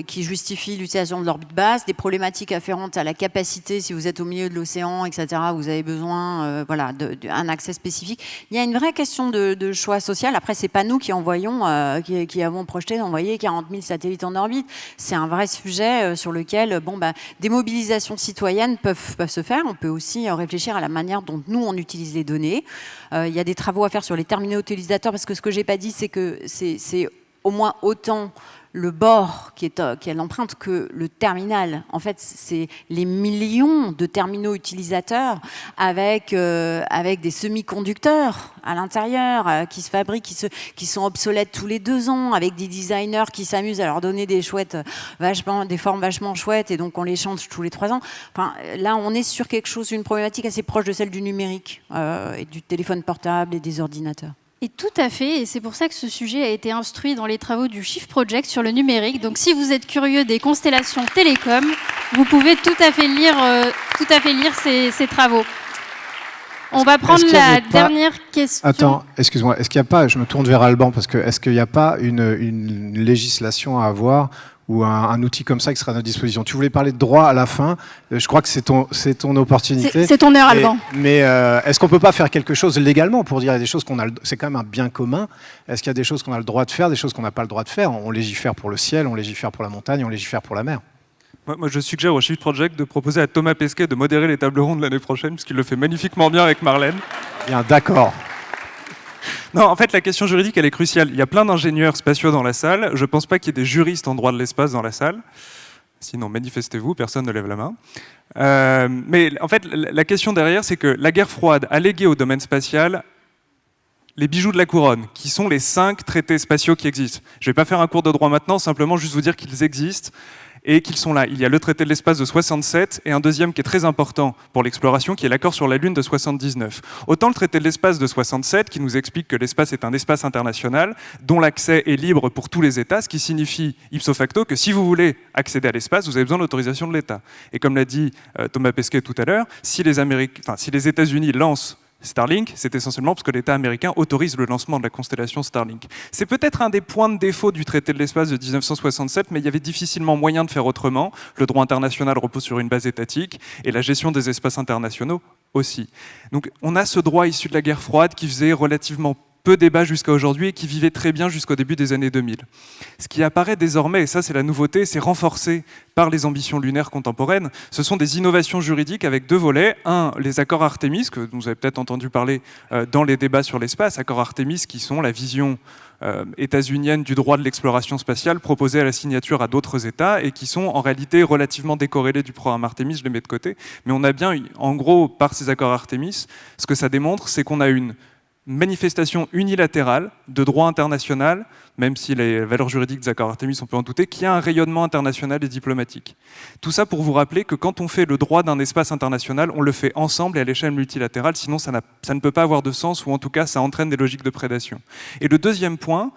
qui justifient l'utilisation de l'orbite basse, des problématiques afférentes à la capacité, si vous êtes au milieu de l'océan, etc., vous avez besoin d'un accès spécifique. Il y a une vraie question de choix social. Après, c'est pas nous qui envoyons, qui avons projeté d'envoyer 40 000 satellites en orbite. C'est un vrai sujet sur lequel des mobilisations citoyennes peuvent se faire. On peut aussi réfléchir à la manière dont nous, on utilise les données. Il y a des travaux à faire sur les terminaux utilisateurs, parce que ce que j'ai pas dit, c'est que c'est au moins autant le bord qui est l'empreinte que le terminal. En fait, c'est les millions de terminaux utilisateurs avec des semi-conducteurs à l'intérieur qui se fabriquent, qui sont obsolètes tous les 2 ans, avec des designers qui s'amusent à leur donner des formes vachement chouettes, et donc on les change tous les 3 ans. Enfin, là, on est sur quelque chose, une problématique assez proche de celle du numérique et du téléphone portable et des ordinateurs. Et tout à fait, et c'est pour ça que ce sujet a été instruit dans les travaux du Shift Project sur le numérique. Donc si vous êtes curieux des constellations télécom, vous pouvez tout à fait lire ces travaux. On va prendre la dernière question. Attends, excuse-moi, est-ce qu'il n'y a pas, je me tourne vers Alban, parce que est-ce qu'il n'y a pas une législation à avoir ou un outil comme ça qui sera à notre disposition? Tu voulais parler de droit à la fin, je crois que c'est ton opportunité. C'est ton heure, Alban. Mais est-ce qu'on ne peut pas faire quelque chose légalement pour dire il y a des choses c'est quand même un bien commun? Est-ce qu'il y a des choses qu'on a le droit de faire, des choses qu'on n'a pas le droit de faire? On légifère pour le ciel, on légifère pour la montagne, on légifère pour la mer. Moi, je suggère au Shift Project de proposer à Thomas Pesquet de modérer les tables rondes l'année prochaine, puisqu'il le fait magnifiquement bien avec Marlène. Bien, d'accord. Non, en fait, la question juridique, elle est cruciale. Il y a plein d'ingénieurs spatiaux dans la salle. Je ne pense pas qu'il y ait des juristes en droit de l'espace dans la salle. Sinon, manifestez-vous, personne ne lève la main. Mais en fait, la question derrière, c'est que la guerre froide a légué au domaine spatial les bijoux de la couronne, qui sont les 5 traités spatiaux qui existent. Je ne vais pas faire un cours de droit maintenant, simplement juste vous dire qu'ils existent et qu'ils sont là. Il y a le traité de l'espace de 67 et un deuxième qui est très important pour l'exploration, qui est l'accord sur la Lune de 79. Autant le traité de l'espace de 67 qui nous explique que l'espace est un espace international dont l'accès est libre pour tous les États, ce qui signifie ipso facto que si vous voulez accéder à l'espace, vous avez besoin de l'autorisation de l'État. Et comme l'a dit Thomas Pesquet tout à l'heure, si les États-Unis lancent Starlink, c'est essentiellement parce que l'État américain autorise le lancement de la constellation Starlink. C'est peut-être un des points de défaut du traité de l'espace de 1967, mais il y avait difficilement moyen de faire autrement. Le droit international repose sur une base étatique et la gestion des espaces internationaux aussi. Donc on a ce droit issu de la guerre froide qui faisait relativement peu débat jusqu'à aujourd'hui et qui vivait très bien jusqu'au début des années 2000. Ce qui apparaît désormais, et ça c'est la nouveauté, c'est renforcé par les ambitions lunaires contemporaines, ce sont des innovations juridiques avec 2 volets. Un, les accords Artemis, que vous avez peut-être entendu parler dans les débats sur l'espace, accords Artemis qui sont la vision états-unienne du droit de l'exploration spatiale proposée à la signature à d'autres États et qui sont en réalité relativement décorrélés du programme Artemis, je les mets de côté. Mais on a bien, en gros, par ces accords Artemis, ce que ça démontre, c'est qu'on a une manifestation unilatérale de droit international, même si les valeurs juridiques des accords Artemis, on peut en douter, qui a un rayonnement international et diplomatique. Tout ça pour vous rappeler que quand on fait le droit d'un espace international, on le fait ensemble et à l'échelle multilatérale, sinon ça ne peut pas avoir de sens, ou en tout cas ça entraîne des logiques de prédation. Et le deuxième point,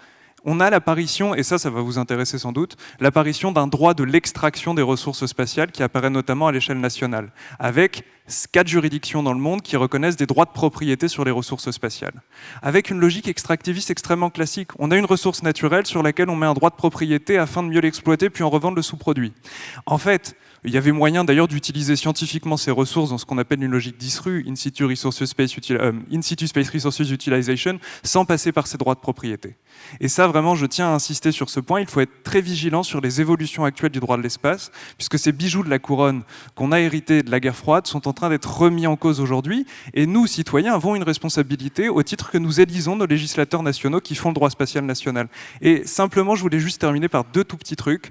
on a l'apparition, et ça va vous intéresser sans doute, l'apparition d'un droit de l'extraction des ressources spatiales qui apparaît notamment à l'échelle nationale, avec 4 juridictions dans le monde qui reconnaissent des droits de propriété sur les ressources spatiales. Avec une logique extractiviste extrêmement classique. On a une ressource naturelle sur laquelle on met un droit de propriété afin de mieux l'exploiter puis en revendre le sous-produit. En fait, il y avait moyen d'ailleurs d'utiliser scientifiquement ces ressources dans ce qu'on appelle une logique d'ISRU, In situ Space Resources Utilization, sans passer par ces droits de propriété. Et ça, vraiment, je tiens à insister sur ce point. Il faut être très vigilant sur les évolutions actuelles du droit de l'espace, puisque ces bijoux de la couronne qu'on a hérités de la guerre froide sont en train d'être remis en cause aujourd'hui. Et nous, citoyens, avons une responsabilité au titre que nous élisons nos législateurs nationaux qui font le droit spatial national. Et simplement, je voulais juste terminer par 2 tout petits trucs.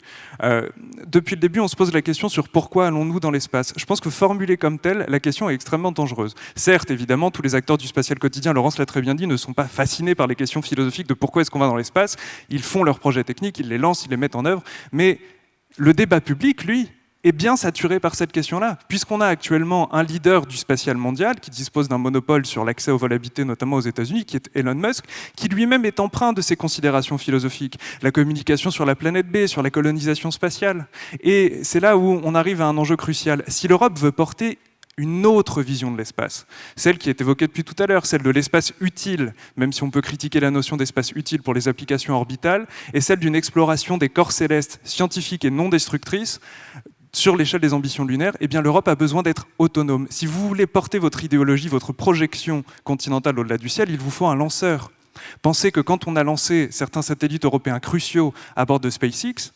Depuis le début, on se pose la question sur pourquoi allons-nous dans l'espace. Je pense que formulée comme telle, la question est extrêmement dangereuse. Certes, évidemment, tous les acteurs du spatial quotidien, Laurence l'a très bien dit, ne sont pas fascinés par les questions philosophiques de pourquoi est-ce qu'on va dans l'espace. Ils font leurs projets techniques, ils les lancent, ils les mettent en œuvre. Mais le débat public, lui, est bien saturé par cette question-là, puisqu'on a actuellement un leader du spatial mondial qui dispose d'un monopole sur l'accès au vol habité, notamment aux États-Unis, qui est Elon Musk, qui lui-même est empreint de ces considérations philosophiques, la communication sur la planète B, sur la colonisation spatiale. Et c'est là où on arrive à un enjeu crucial. Si l'Europe veut porter une autre vision de l'espace, celle qui est évoquée depuis tout à l'heure, celle de l'espace utile, même si on peut critiquer la notion d'espace utile pour les applications orbitales, et celle d'une exploration des corps célestes scientifiques et non destructrices, sur l'échelle des ambitions lunaires, eh bien l'Europe a besoin d'être autonome. Si vous voulez porter votre idéologie, votre projection continentale au-delà du ciel, il vous faut un lanceur. Pensez que quand on a lancé certains satellites européens cruciaux à bord de SpaceX,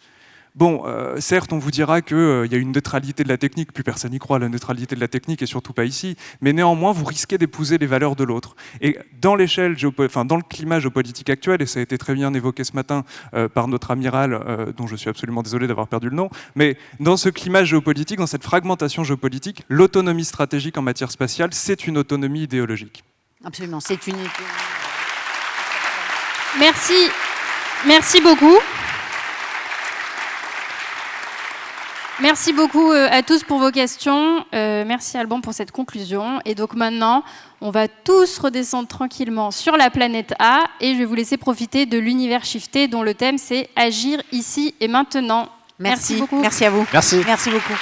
bon, certes, on vous dira qu'il y a une neutralité de la technique, plus personne n'y croit, la neutralité de la technique, et surtout pas ici, mais néanmoins, vous risquez d'épouser les valeurs de l'autre. Et dans l'échelle, dans le climat géopolitique actuel, et ça a été très bien évoqué ce matin par notre amiral, dont je suis absolument désolé d'avoir perdu le nom, mais dans ce climat géopolitique, dans cette fragmentation géopolitique, l'autonomie stratégique en matière spatiale, c'est une autonomie idéologique. Absolument, c'est une... Merci beaucoup. Merci beaucoup à tous pour vos questions. Merci Alban pour cette conclusion. Et donc maintenant, on va tous redescendre tranquillement sur la planète A et je vais vous laisser profiter de l'univers shifté dont le thème c'est Agir ici et maintenant. Merci beaucoup. Merci à vous. Merci. Merci beaucoup.